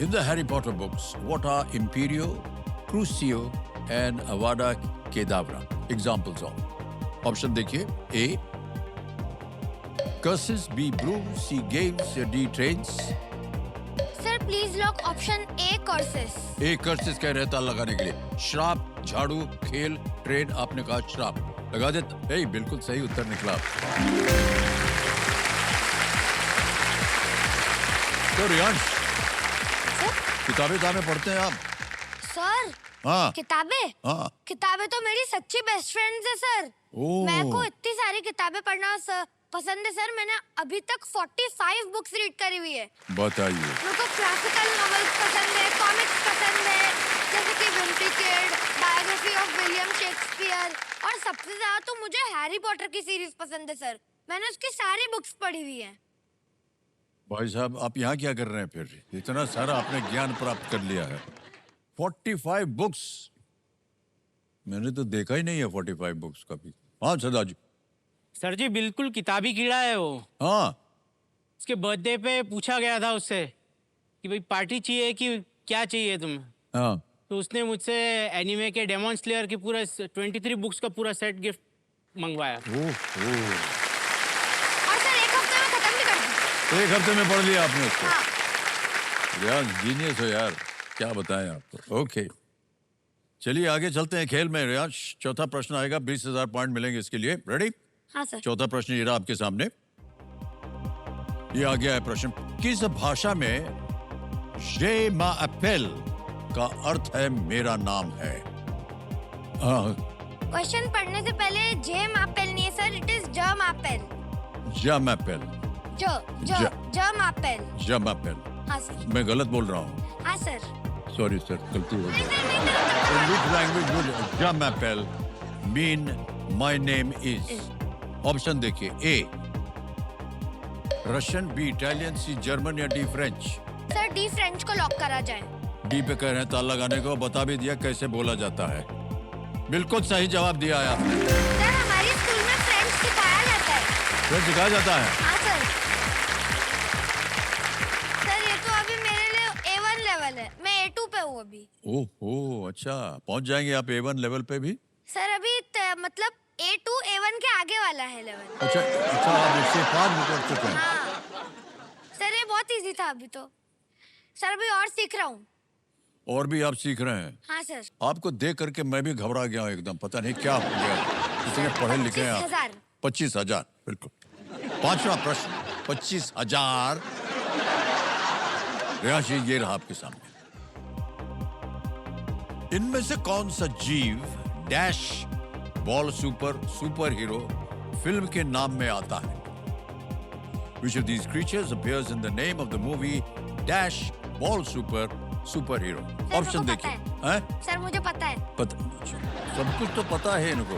In the Harry Potter books what are Imperio, Crucio and Avada Kedavra? Examples of. Option देखिए। A. Curses, B. Broom, C. Games, D. Trains. Sir please lock option A curses. A curses कह रहे था लगाने के लिए। श्राप, झाड़ू, खेल, ट्रेन। आपने कहा श्राप, लगा देता। बिल्कुल सही उत्तर निकला। तो रियांश, किताबें पढ़ते हैं आप? सर हाँ। किताबें? हाँ। किताबें तो मेरी सच्ची बेस्ट फ्रेंड्स है सर। मेरे को इतनी सारी किताबें पढ़ना पसंद है सर। मैंने अभी तक 45 बुक्स रीड करी हुई है। बताइए। मेरे को क्लासिकल नॉवेल्स पसंद है, कॉमिक्स पसंद है, जैसे कि Wimpy kid, biography of William Shakespeare, और सबसे ज्यादा तो मुझे हैरी पॉटर की सीरीज पसंद है सर। मैंने उसकी सारी बुक्स पढ़ी हुई है। भाई साहब, आप यहाँ क्या कर रहे हैं फिर? इतना सारा आपने ज्ञान प्राप्त कर लिया है। 45 बुक्स, मैंने तो देखा ही नहीं है 45 बुक्स कभी। हाँ सदाजी। सर जी बिल्कुल किताबी कीड़ा है वो। हाँ। उसके बर्थडे पे पूछा गया था उससे कि भाई पार्टी चाहिए कि क्या चाहिए तुम्हें? हाँ। तो उसने मुझसे एनिमे के डेमन स्लेयर की पूरा 23 बुक्स का पूरा सेट गिफ्ट मंगवाया। और सर एक हफ्ते में खत्म भी कर दी। एक हफ्ते में पढ़ लिया आपने उसको? हाँ। यार जीनियस हो यार, क्या बताएं आपको। ओके, चलिए आगे चलते हैं खेल में। रियाज, चौथा प्रश्न आएगा, 20,000 पॉइंट मिलेंगे इसके लिए। रेडी? हाँ सर। चौथा प्रश्न ये रहा आपके सामने। ये आ गया है प्रश्न, किस भाषा में जे मा एप्पल का अर्थ है मेरा नाम है? क्वेश्चन पढ़ने से पहले जेम एप्पल नहीं है सर, इट इज जम एप्पल। जम एप्पल। जम एप्पल। जम एप्पल। हाँ सर। मैं गलत बोल रहा हूँ? हाँ सर। सॉरी सर, गलती हो गई। In which language would jam apple mean my name is? Option देखिए, ए रशियन, बी इटालियन, सी जर्मन या D French. Sir D French को लॉक करा जाए। डी पे कह रहे हैं ताला लगाने को, बता भी दिया कैसे बोला जाता है। बिल्कुल सही जवाब दिया है आपने। सर हमारे स्कूल में फ्रेंच सिखाया जाता है। फ्रेंच सिखाया जाता है? हाँ सर। सर ये तो अभी मेरे लिए A1 लेवल है, मैं A2 पे हूँ अभी। ओह अच्छा, पहुंच जाएंगे आप A1 लेवल पे भी? सर अभी मतलब A2 A1 के आगे वाला है लेवल। अच्छा अच्छा, आप इससे पार निकल चुके हैं। हाँ सर, ये बहुत इजी था अभी तो। सर अभी और सीख रहा हूँ। और भी आप सीख रहे हैं? हाँ सर। आपको देख करके मैं भी घबरा गया हूँ एकदम, पता नहीं क्या हो गया। इतने पढ़े लिखे हैं आप। 25,000। 25,000, बिल्कुल। पांचवा प्रश्न, 25,000। रियाज, ये रहा आपके सामने। इनमें से कौन सा जीव dash ball super hero film के नाम में आता है? Which of these creatures appears in the name of the movie Dash Ball Super Hero? Option देखिए। हैं? सर मुझे पता है। पता, अच्छा, सब कुछ तो पता है इनको।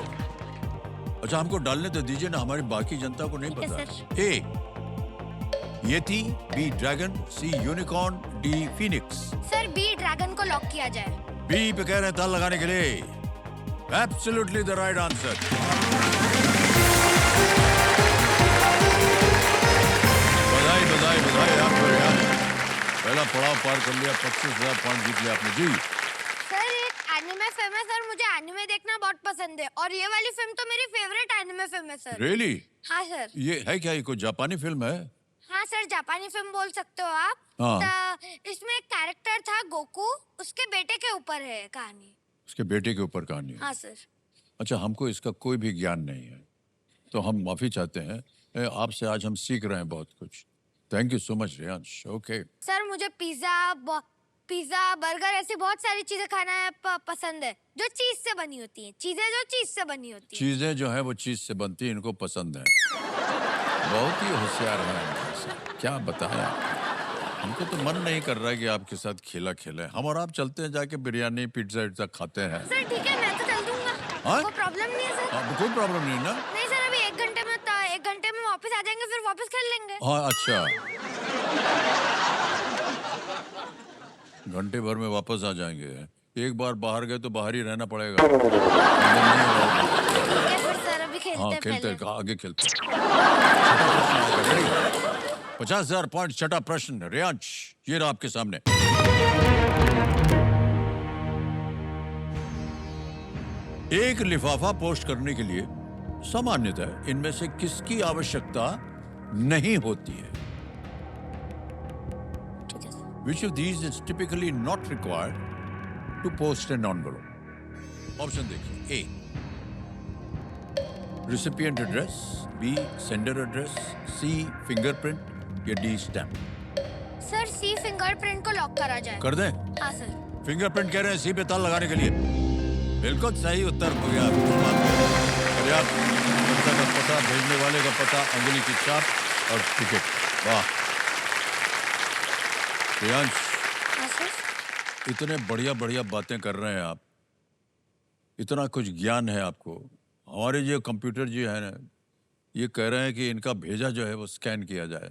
अच्छा हमको डालने तो दीजिए ना, हमारी बाकी जनता को नहीं ठीक है, पता। A yeti, B dragon, C unicorn, D phoenix. Sir B dragon को लॉक किया जाए। बी पे कह रहे हैं ताल लगाने के लिए। Absolutely the right answer. बधाई बधाई बधाई आपको यार, पहला पड़ाव पार कर लिया, 25,000 पॉइंट जीत लिया आपने जी। सर एक एनिमे फिल्म है सर, मुझे एनिमे देखना बहुत पसंद है और ये वाली फिल्म तो मेरी फेवरेट एनिमे फिल्म है सर। रियली? हाँ सर। ये है क्या, ये कोई जापानी फिल्म है? हाँ सर, जापानी फिल्म बोल सकते हो आप। हाँ। तो इसमें एक कैरेक्टर था गोकू, उसके बेटे के ऊपर है कहानी। उसके बेटे के ऊपर कहानी है? हाँ सर। अच्छा, हमको इसका कोई भी ज्ञान नहीं है, तो हम माफी चाहते हैं। आपसे आज हम सीख रहे हैं बहुत कुछ। Thank you so much Riyansh. Okay sir मुझे पिज्जा बर्गर ऐसी बहुत सारी चीजें खाना है पसंद है जो चीज से बनी होती हैं। चीजें जो है वो चीज से बनती है, इनको पसंद है। बहुत ही होशियार है, क्या बताएं आपको। हमको तो मन नहीं कर रहा है कि आपके साथ खेला खेले। हम और आप चलते हैं, जाके बिरयानी पिज्जा खाते हैं। सर ठीक है, मैं तो चल दूंगा। हाँ? कोई प्रॉब्लम नहीं है सर। कोई प्रॉब्लम नहीं ना? नहीं सर, अभी 1 घंटे में वापस आ जाएंगे, फिर वापस खेल लेंगे। हाँ अच्छा, घंटे भर में वापस आ जाएंगे। एक बार बाहर गए तो बाहर ही रहना पड़ेगा। फिर सर अभी खेलते हैं, आगे खेलते। 50,000 पॉइंट, छठा प्रश्न। रियांश, ये रहा आपके सामने। एक लिफाफा पोस्ट करने के लिए सामान्यतः इनमें से किसकी आवश्यकता नहीं होती है? Which of these is typically not required to post an envelope? Option देखिए। ए recipient address, B sender address, C fingerprint या D stamp। सर सी फिंगरप्रिंट को लॉक करा जाए। कर दें? हाँ सर। फिंगरप्रिंट कह रहे हैं, सी पे ताला लगाने के लिए। बिल्कुल सही उत्तर हो गया। का पता, भेजने वाले का पता, अंगुली की छाप और टिकट। वाह रियांश, हाँ सर। इतने बढ़िया बढ़िया बातें कर रहे हैं आप, इतना कुछ ज्ञान है आपको। हमारे जो कंप्यूटर जी है ना, ये कह रहे हैं कि इनका भेजा जो है वो स्कैन किया जाए,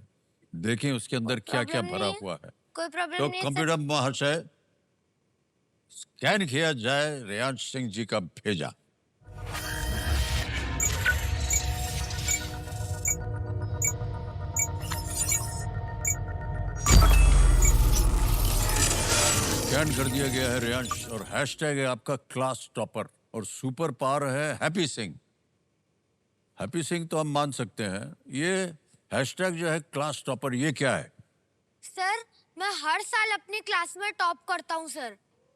देखें उसके अंदर क्या क्या भरा हुआ है। कोई प्रॉब्लम तो नहीं है कंप्यूटर महाशय, स्कैन किया जाए रियांश सिंह जी का भेजा। बैन कर दिया गया है रियांश, और हैशटैग है आपका क्लास टॉपर, और सुपर पावर है हैप्पी सिंह। हैप्पी सिंह तो हम मान सकते हैं, ये हैशटैग जो है क्लास टॉपर, ये क्या है? सर मैं हर साल अपनी क्लास में टॉप करता हूँ सर,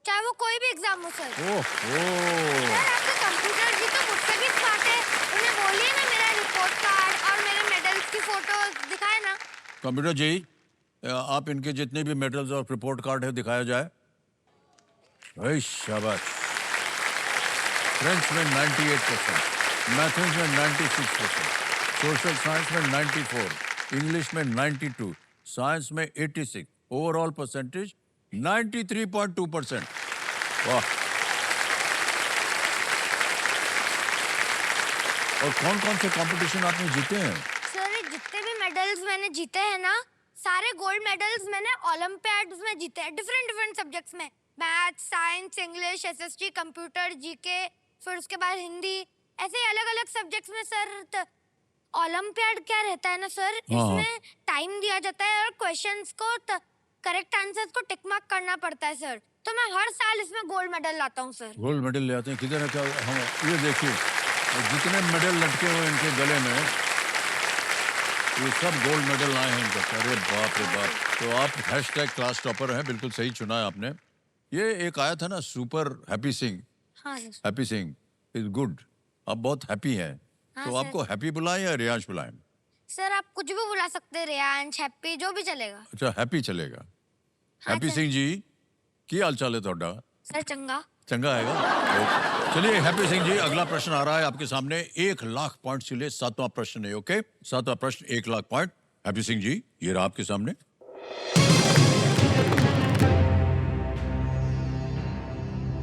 चाहे वो कोई भी एग्जाम हो सर। ओहो, सर आपके कंप्यूटर जी तो मुझसे भी स्मार्ट है, उन्हें बोलिए ना मेरा रिपोर्ट कार्ड और मेरे मेडल्स की फोटो दिखाए ना। कंप्यूटर जी, आप इनके जितने भी मेडल्स और रिपोर्ट कार्ड है दिखाया जाए। भाई शाबाश। फ्रेंच में 98%, मैथ्स में 96%, सोशल साइंस में 94, इंग्लिश में 92, साइंस में 86, ओवरऑल परसेंटेज 93.2%। वाह। और कौन कौन से कंपटीशन आपने जीते हैं? सर ये जितने भी मेडल्स मैंने जीते हैं ना, सारे गोल्ड मेडल्स मैंने ओलंपियाड्स में जीते हैं, डिफरेंट सब्जेक्ट्स में, math, science, English, SST, computer, GK, फिर उसके बाद हिंदी, ऐसे अलग-अलग सब्जेक्ट्स में सर। ओलंपियाड क्या रहता है ना सर, इसमें टाइम दिया जाता है और क्वेश्चंस को करेक्ट आंसर्स को टिक मार्क करना पड़ता है सर, तो मैं हर साल इसमें गोल्ड मेडल लाता हूँ सर। गोल्ड मेडल ले आते हैं, किधर है क्या? हम ये देखिए, जितने मेडल लटके हुए इनके गले में, ये सब गोल्ड मेडल लाए हैं इनका। अरे बाप रे बाप। तो आप हैशटैग क्लास टॉपर हैं, बिल्कुल सही चुना है आपने। ये एक आया था ना सुपर हैप्पी सिंह। हाँ sir. Happy Singh is good. आप बहुत हैप्पी हैं, तो आपको हैप्पी बुलाएं या रियांश बुलाएं? सर आप कुछ भी बुला सकते हैं, रियांश, हैप्पी, जो भी चलेगा। अच्छा, हैप्पी चलेगा। हैप्पी सिंह जी, की हाल चाल है ਤੁਹਾਡਾ? सर चंगा। चंगा आएगा। ओके। चलिए हैप्पी सिंह जी, अगला प्रश्न आ रहा है आपके सामने। 1 लाख पॉइंट के लिए 7वां प्रश्न है। ओके, 7वां प्रश्न 1 लाख पॉइंट। हैप्पी सिंह जी, ये रहा आपके सामने।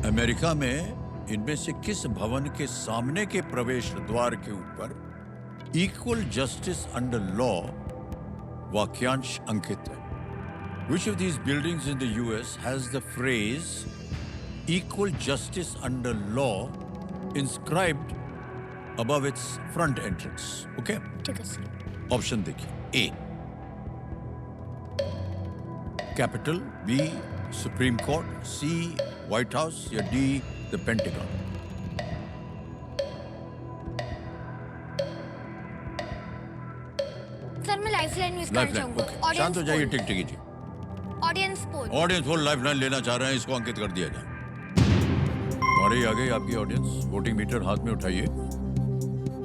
अमेरिका में इनमें से किस भवन के सामने के प्रवेश द्वार के ऊपर इक्वल जस्टिस अंडर लॉ वाक्यांश अंकित है? Which of these buildings in the US has the phrase equal justice under law inscribed above its front entrance? Okay? ठीक है सर। ऑप्शन देखिए। A Capitol, B Supreme Court, C White House या D the Pentagon? Sir मैं lifeline use करना lifeline. चाहूंगा। Okay, शांत हो जाइए। टिक टिक जी। Audience poll. Audience poll lifeline लेना चाह रहे हैं, इसको अंकित कर दिया जाए। और ये आ गई आपकी ऑडियंस। वोटिंग मीटर हाथ में उठाइए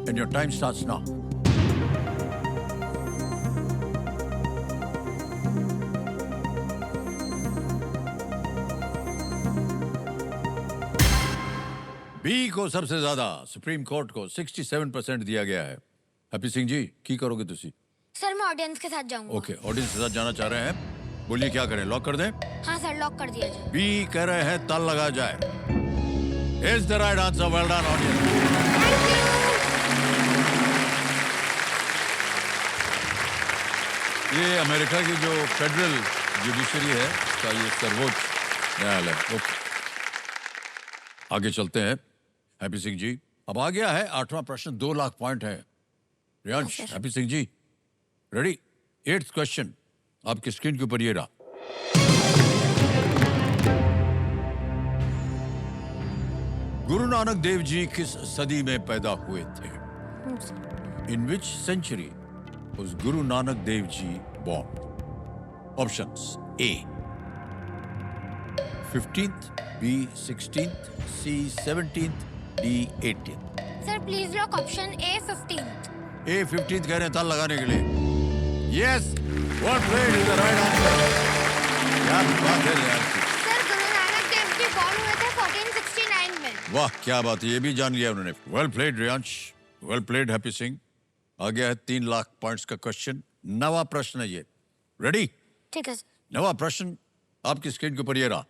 and your time starts now. B को सबसे ज्यादा, सुप्रीम कोर्ट को 67% दिया गया है। हैप्पी सिंह जी, की करोगे तुसी? सर मैं ऑडियंस के साथ जाऊंगा। ओके, ऑडियंस के साथ जाना चाह रहे हैं। बोलिए क्या करें, लॉक कर दें? हाँ सर, लॉक कर दिया जाए। बी कह रहे हैं ताल लगा जाए। Is the right answer. Well done audience. ये अमेरिका की जो फेडरल जुडिशरी है, उसका ये सर्वोच्च न्यायालय। ओके, आगे चलते हैं। हैप्पी सिंह जी, अब आ गया है 8वां प्रश्न। 2 लाख पॉइंट है। Riyansh, happy Singh ji ready? 8th question आपकी स्क्रीन के ऊपर ये रहा। गुरु नानक देव जी किस सदी में पैदा हुए थे? इन विच century was Guru Nanak Dev Ji born? Options: A 15th, B 16th, C 17th, D 18th. Sir please lock option A 15th। A 15th कह रहे हैं ताल लगाने के लिए। Yes, what played is the right answer. क्या बात है रियांश की। सर गुरु नानक देव जी बॉर्न हुए थे 1469 में। वाह क्या बात है, ये भी जान लिया उन्होंने। Well played Riyansh, well played happy Singh. आ गया है 3 लाख पॉइंट्स का क्वेश्चन। 9वां प्रश्न है ये। रेडी? ठीक है सर। 9वां प्रश्न आपकी स्क्रीन के ऊपर ये रहा।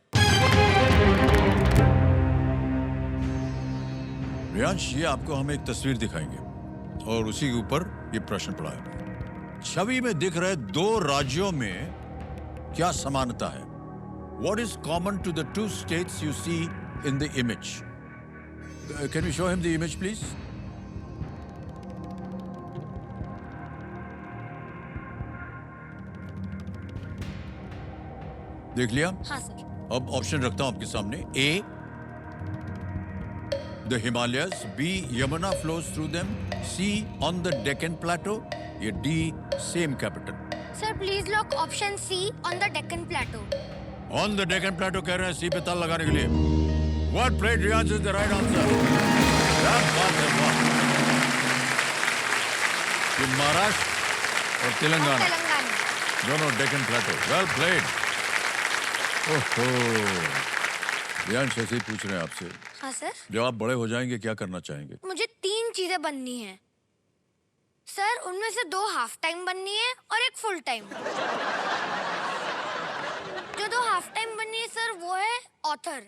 रियांश, ये आपको हम एक तस्वीर दिखाएंगे और उसी के ऊपर ये प्रश्न पड़ा है। छवि में दिख रहे 2 राज्यों में क्या समानता है? What is common to the 2 states you see in the image? Can we show him the image, please? देख लिया? हाँ सर। अब ऑप्शन रखता हूं आपके सामने। A the Himalayas, B Yamuna flows through them, C on the Deccan plateau, या D same capital. Sir please lock option C on the Deccan plateau. On the Deccan plateau कह रहे हैं, सी पे ताला लगाने के लिए। What plate Riyansh is the right answer. क्या बात है, वाह। ये महाराष्ट्र और तेलंगाना दोनों डेक्कन प्लेटो। Well played. ओहो, रियांश ऐसे ही पूछ रहे हैं आपसे। हाँ सर। जब आप बड़े हो जाएंगे क्या करना चाहेंगे? मुझे 3 चीजें बननी है सर, उनमें से 2 हाफ टाइम बननी है और 1 फुल टाइम। जो 2 हाफ टाइम बननी है सर वो है ऑथर।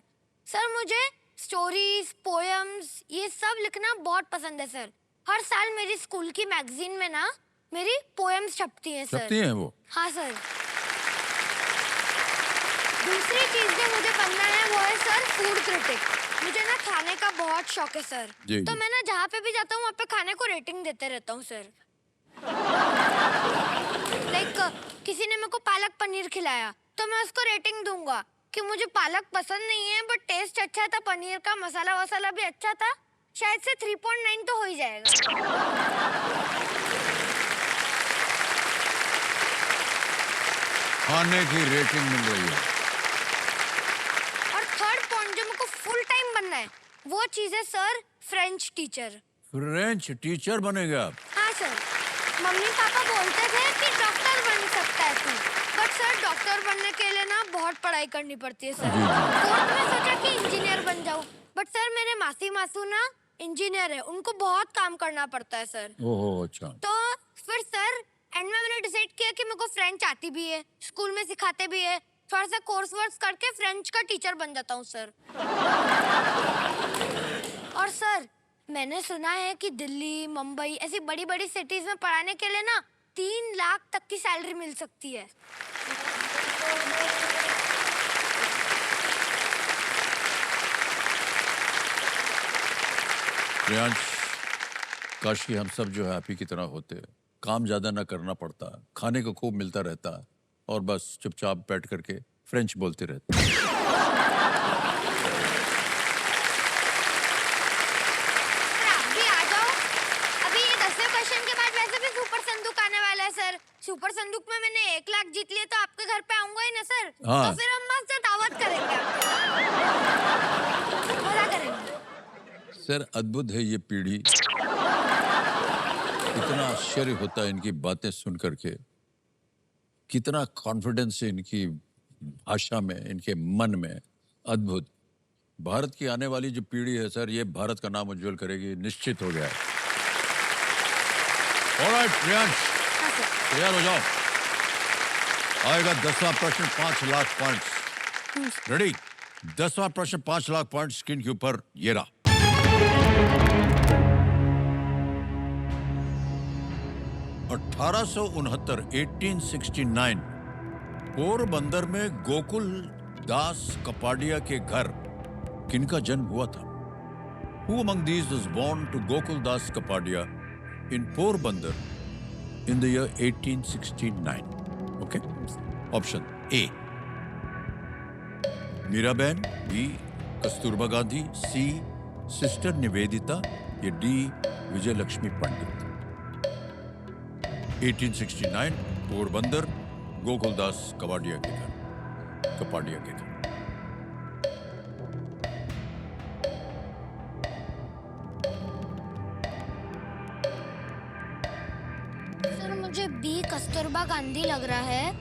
सर मुझे स्टोरीज, पोएम्स ये सब लिखना बहुत पसंद है सर। हर साल मेरी स्कूल की मैगजीन में ना मेरी पोएम्स छपती हैं सर। छपती हैं वो? हाँ सर। दूसरी चीज जो मुझे बनना है वो है सर फूड क्रिटिक। मुझे ना खाने का बहुत शौक है सर। तो मैं ना जहाँ पे भी जाता हूँ वहाँ पे खाने को रेटिंग देते रहता हूँ सर। लाइक किसी ने मेरे को पालक पनीर खिलाया तो मैं उसको रेटिंग दूंगा कि मुझे पालक पसंद नहीं है बट टेस्ट अच्छा था, पनीर का मसाला वसाला भी अच्छा था, शायद से 3.9 तो हो ही जाएगा। खाने की रेटिंग मिल रही है। और थर्ड पॉइंट जो मेरे को फुल टाइम बनना है वो चीज है sir French teacher. French teacher बनेगा आप? हाँ सर। मम्मी पापा बोलते थे कि डॉक्टर बन सकता है तू, बट सर डॉक्टर बनने के लिए ना बहुत पढ़ाई करनी पड़ती है सर। फोर्थ में सोचा कि इंजीनियर बन जाऊं, बट सर मेरे मासी मासू ना इंजीनियर है, उनको बहुत काम करना पड़ता है सर। ओहो अच्छा। तो फिर सर एंड में मैंने डिसाइड किया कि मेरे को फ्रेंच आती भी है, स्कूल में सिखाते भी है, थोड़ा सा कोर्स वर्स करके फ्रेंच का टीचर बन जाता हूँ सर। और सर मैंने सुना है कि दिल्ली, मुंबई ऐसी बड़ी बड़ी सिटीज में पढ़ाने के लिए ना 3 लाख तक की सैलरी मिल सकती है। रियांश, काश कि हम सब जो है आप ही की तरह होते, काम ज्यादा ना करना पड़ता, खाने को खूब मिलता रहता और बस चुपचाप बैठ करके फ्रेंच बोलते रहते। सुपर संदूक में मैंने 1 लाख जीत लिया तो आपके घर पे आऊंगा ही ना सर। हाँ। तो फिर हम मस्त दावत करेंगे, मजा करेंगे। सर अद्भुत है ये पीढ़ी, इतना आश्चर्य होता है इनकी बातें सुन करके, कितना कॉन्फिडेंस है इनकी भाषा में, इनके मन में। अद्भुत। भारत की आने वाली जो पीढ़ी है सर, ये भारत का नाम उज्जवल करेगी, निश्चित हो गया है। ऑलराइट रियांश, तैयार हो जाओ। आएगा 10वां प्रश्न 5 लाख पॉइंट्स। रेडी? 10वां प्रश्न 5 लाख पॉइंट्स स्क्रीन के ऊपर ये रहा। 1869 पोरबंदर में गोकुल दास कपाडिया के घर किनका जन्म हुआ था? Who among these was born to Gokul Das Kapadia in Porbandar in the year 1869? Okay. Option A, Miraben, B, Kasturba Gandhi, C, Sister Nivedita, या D, विजय लक्ष्मी पंडित। 1869 पोरबंदर, गोकुलदास कपाडिया के घर। सर मुझे बी कस्तूरबा गांधी लग रहा है।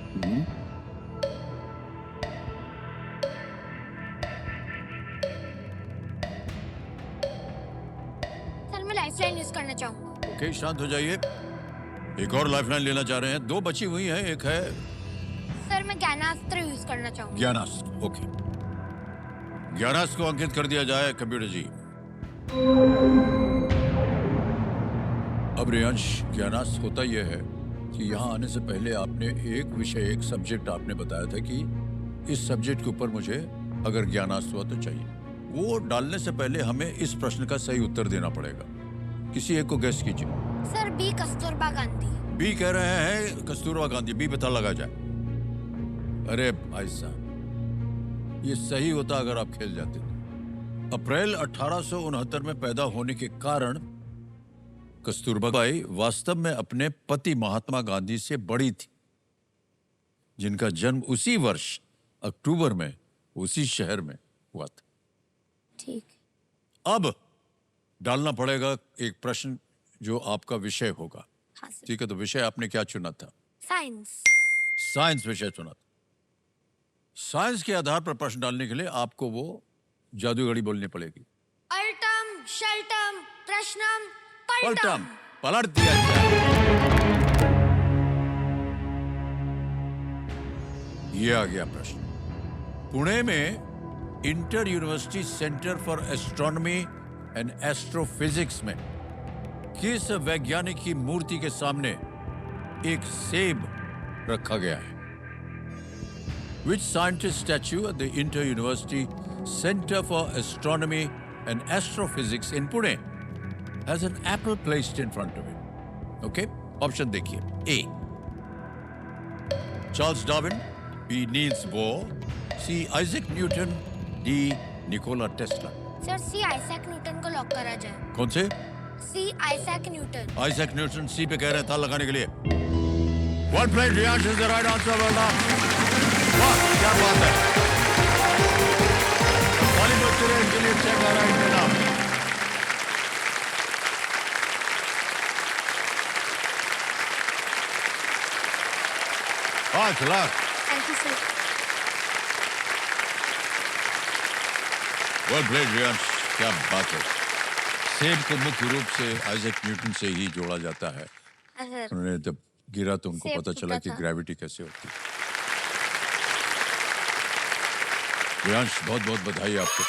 सर मैं लाइफलाइन यूज करना चाहूंगा। ओके, शांत हो जाइए। एक और लाइफलाइन लेना चाह रहे हैं, 2 बची हुई हैं। एक है सर मैं ज्ञानास्त्र यूज करना चाहूंगा। ज्ञानास्त्र। ओके, ज्ञानास्त्र को अंकित कर दिया जाए कंप्यूटर जी। अब रियांश, ज्ञानास्त्र होता यह है कि यहाँ आने से पहले आपने एक विषय, एक सब्जेक्ट आपने बताया था कि इस सब्जेक्ट के ऊपर मुझे अगर ज्ञानास्त्र हुआ तो चाहिए। वो डालने से पहले हमें इस प्रश्न का सही उत्तर देना पड़ेगा। किसी एक को गेस कीजिए। Sir B Kasturba Gandhi. B कह रहे हैं कस्तूरबा गांधी, बी पता लगा जाए। अरे भाई साहब, ये सही होता अगर आप खेल जाते थे। अप्रैल 1869 में पैदा होने के कारण कस्तूरबा बाई वास्तव में अपने पति महात्मा गांधी से बड़ी थी, जिनका जन्म उसी वर्ष अक्टूबर में उसी शहर में हुआ था। ठीक। अब डालना पड़ेगा एक प्रश्न जो आपका विषय होगा। हाँ सर। ठीक है, तो विषय आपने क्या चुना था? साइंस। साइंस विषय चुना था। साइंस के आधार पर प्रश्न डालने के लिए आपको वो जादू घड़ी बोलनी पड़ेगी। अल्टम शल्टम प्रश्नम पलटम, पलटम। पलट दिया जाए। ये आ गया प्रश्न। पुणे में inter university centre for astronomy and astrophysics में किस वैज्ञानिक की मूर्ति के सामने एक सेब रखा गया है? Which scientist statue at the Inter University Center for Astronomy and Astrophysics in Pune has an apple placed in front of it? Okay, option देखिए। A. Charles Darwin, B. Niels Bohr, C. Isaac Newton, D. Nikola Tesla। Sir C Isaac Newton को lock करा जाए। कौन से? C Isaac Newton. Isaac Newton C पे कह रहे हैं ताल लगाने के लिए। One point, Riyansh is the right answer. Well done. वाह, क्या बात है। बॉलीवुड चुने के लिए चेक आ रहा है इनके नाम। 5 lakh. Thank you sir. Well played Riyansh, क्या बात है। सेब को मुख्य रूप से आइजैक न्यूटन से ही जोड़ा जाता है। उन्होंने जब गिरा तो उनको सेब पता चला कि टूटा था। ग्रेविटी कैसे होती है। रियांश, बहुत बहुत बधाई आपको।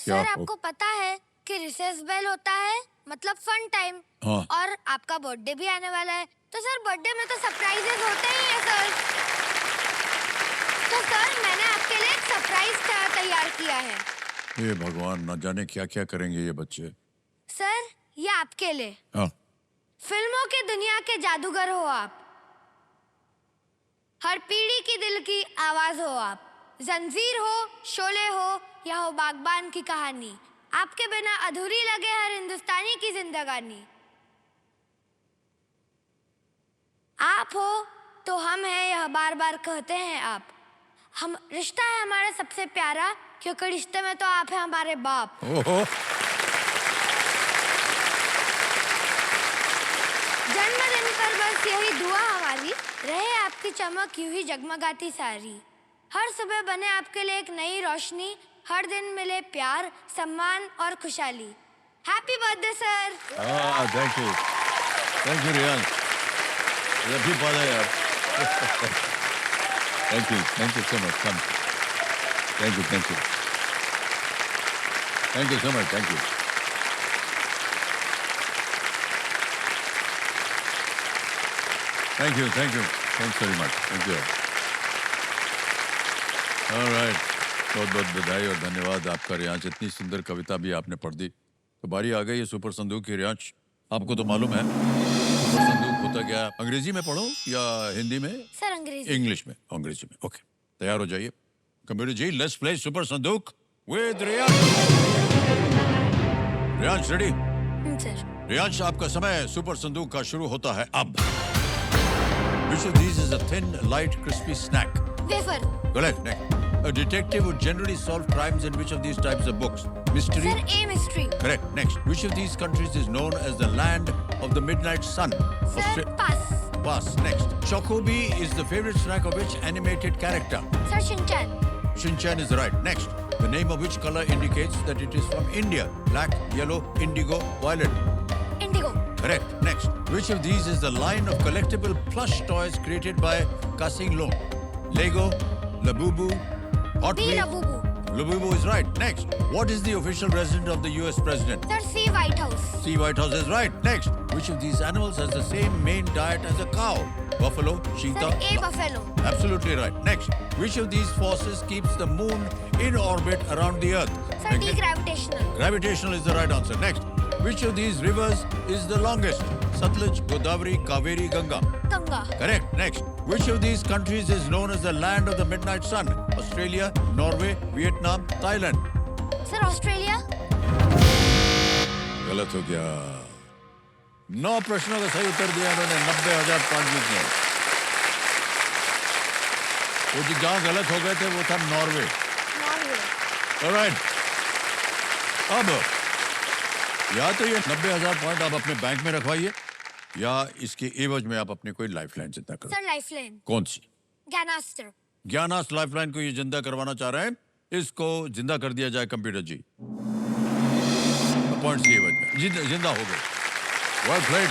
सर आपको पता है कि रिसेस बेल होता है मतलब फन टाइम। हाँ। और आपका बर्थडे भी आने वाला है, तो सर बर्थडे में तो सरप्राइजेस होते ही हैं सर। तो सर मैंने आपके लिए एक सरप्राइज तैयार किया है। ये भगवान, न जाने क्या क्या करेंगे ये बच्चे। सर ये आपके लिए। हाँ। फिल्मों की दुनिया के जादूगर हो आप, हर पीढ़ी की दिल की आवाज हो आप, जंजीर हो, शोले हो या हो बागबान की कहानी, आपके बिना अधूरी लगे हर हिंदुस्तानी की जिंदगानी। आप हो तो हम हैं यह बार बार कहते हैं आप। हम रिश्ता है हमारा सबसे प्यारा, क्योंकि रिश्ते में तो आप हैं हमारे बाप। ओहो। जन्मदिन पर बस यही दुआ हमारी, रहे आपकी चमक यूं ही जगमगाती सारी। हर सुबह बने आपके लिए एक नई रोशनी, हर दिन मिले प्यार, सम्मान और खुशहाली। Happy birthday sir. Thank you Riyansh, happy birthday यार। Thank you so much. Come, thank you so much, thank you. Thanks very much, thank you. Alright, बहुत बहुत बधाई और धन्यवाद आपका रियांश। इतनी सुंदर कविता भी आपने पढ़ दी। तो बारी आ गई है सुपर संदूक की। रियांश, आपको तो मालूम है सुपर संदूक होता क्या? अंग्रेजी में पढ़ो या हिंदी में? सर अंग्रेजी। इंग्लिश में, अंग्रेजी में। ओके, तैयार हो जाइए। Computer ji, let's play super Sandook with Riyansh. Riyansh ready? Sir. Riyansh, आपका समय सुपर संदूक का शुरू होता है अब। Which of these is a thin, light, crispy snack? Wafer. Correct. Next. A detective would generally solve crimes in which of these types of books? Mystery? Sir a mystery. Correct. Next. Which of these countries is known as the land of the midnight sun? Sir pass. Pass. Next. Chocobi is the favorite snack of which animated character? Sir Shinchan. Shinchan is right. Next. The name of which color indicates that it is from India? Black, yellow, indigo, violet. Indigo. Correct. Next. Which of these is the line of collectible plush toys created by Kasing Long? Lego, Labubu, Hot बी Wheels? Labubu. Labubu is right. Next. What is the official resident of the US president? Sir C White House. See, White House is right. Next. Which of these animals has the same main diet as a cow? Buffalo, cheetah? Sir A buffalo. Absolutely right. Next. Which of these forces keeps the moon in orbit around the earth? Sir D gravitational. Gravitational is the right answer. Next. Which of these rivers is the longest? Satluj, Godavari, Kaveri, Ganga. Ganga. Correct. Next. Which of these countries is known as the land of the midnight sun? Australia, Norway, Vietnam, Thailand. Sir Australia. गलत हो गया. 9 प्रश्नों का सही उत्तर दिया इन्होंने. 90,000 point जीत गए. वो जो जहाँ गलत हो गए थे वो था नॉर्वे. ऑलराइट. अब या तो ये 90,000 पॉइंट आप अपने बैंक में रखवाइए या इसके एवज में आप अपने कोई लाइफलाइन जिंदा करो. Sir lifeline. कौन सी? ज्ञानास्त्र. ज्ञानास्त्र लाइफलाइन को ये जिंदा करवाना चाह रहे हैं. इसको जिंदा कर दिया जाए कंप्यूटर जी. पॉइंट्स के एवज में जिंदा हो गए. Well played.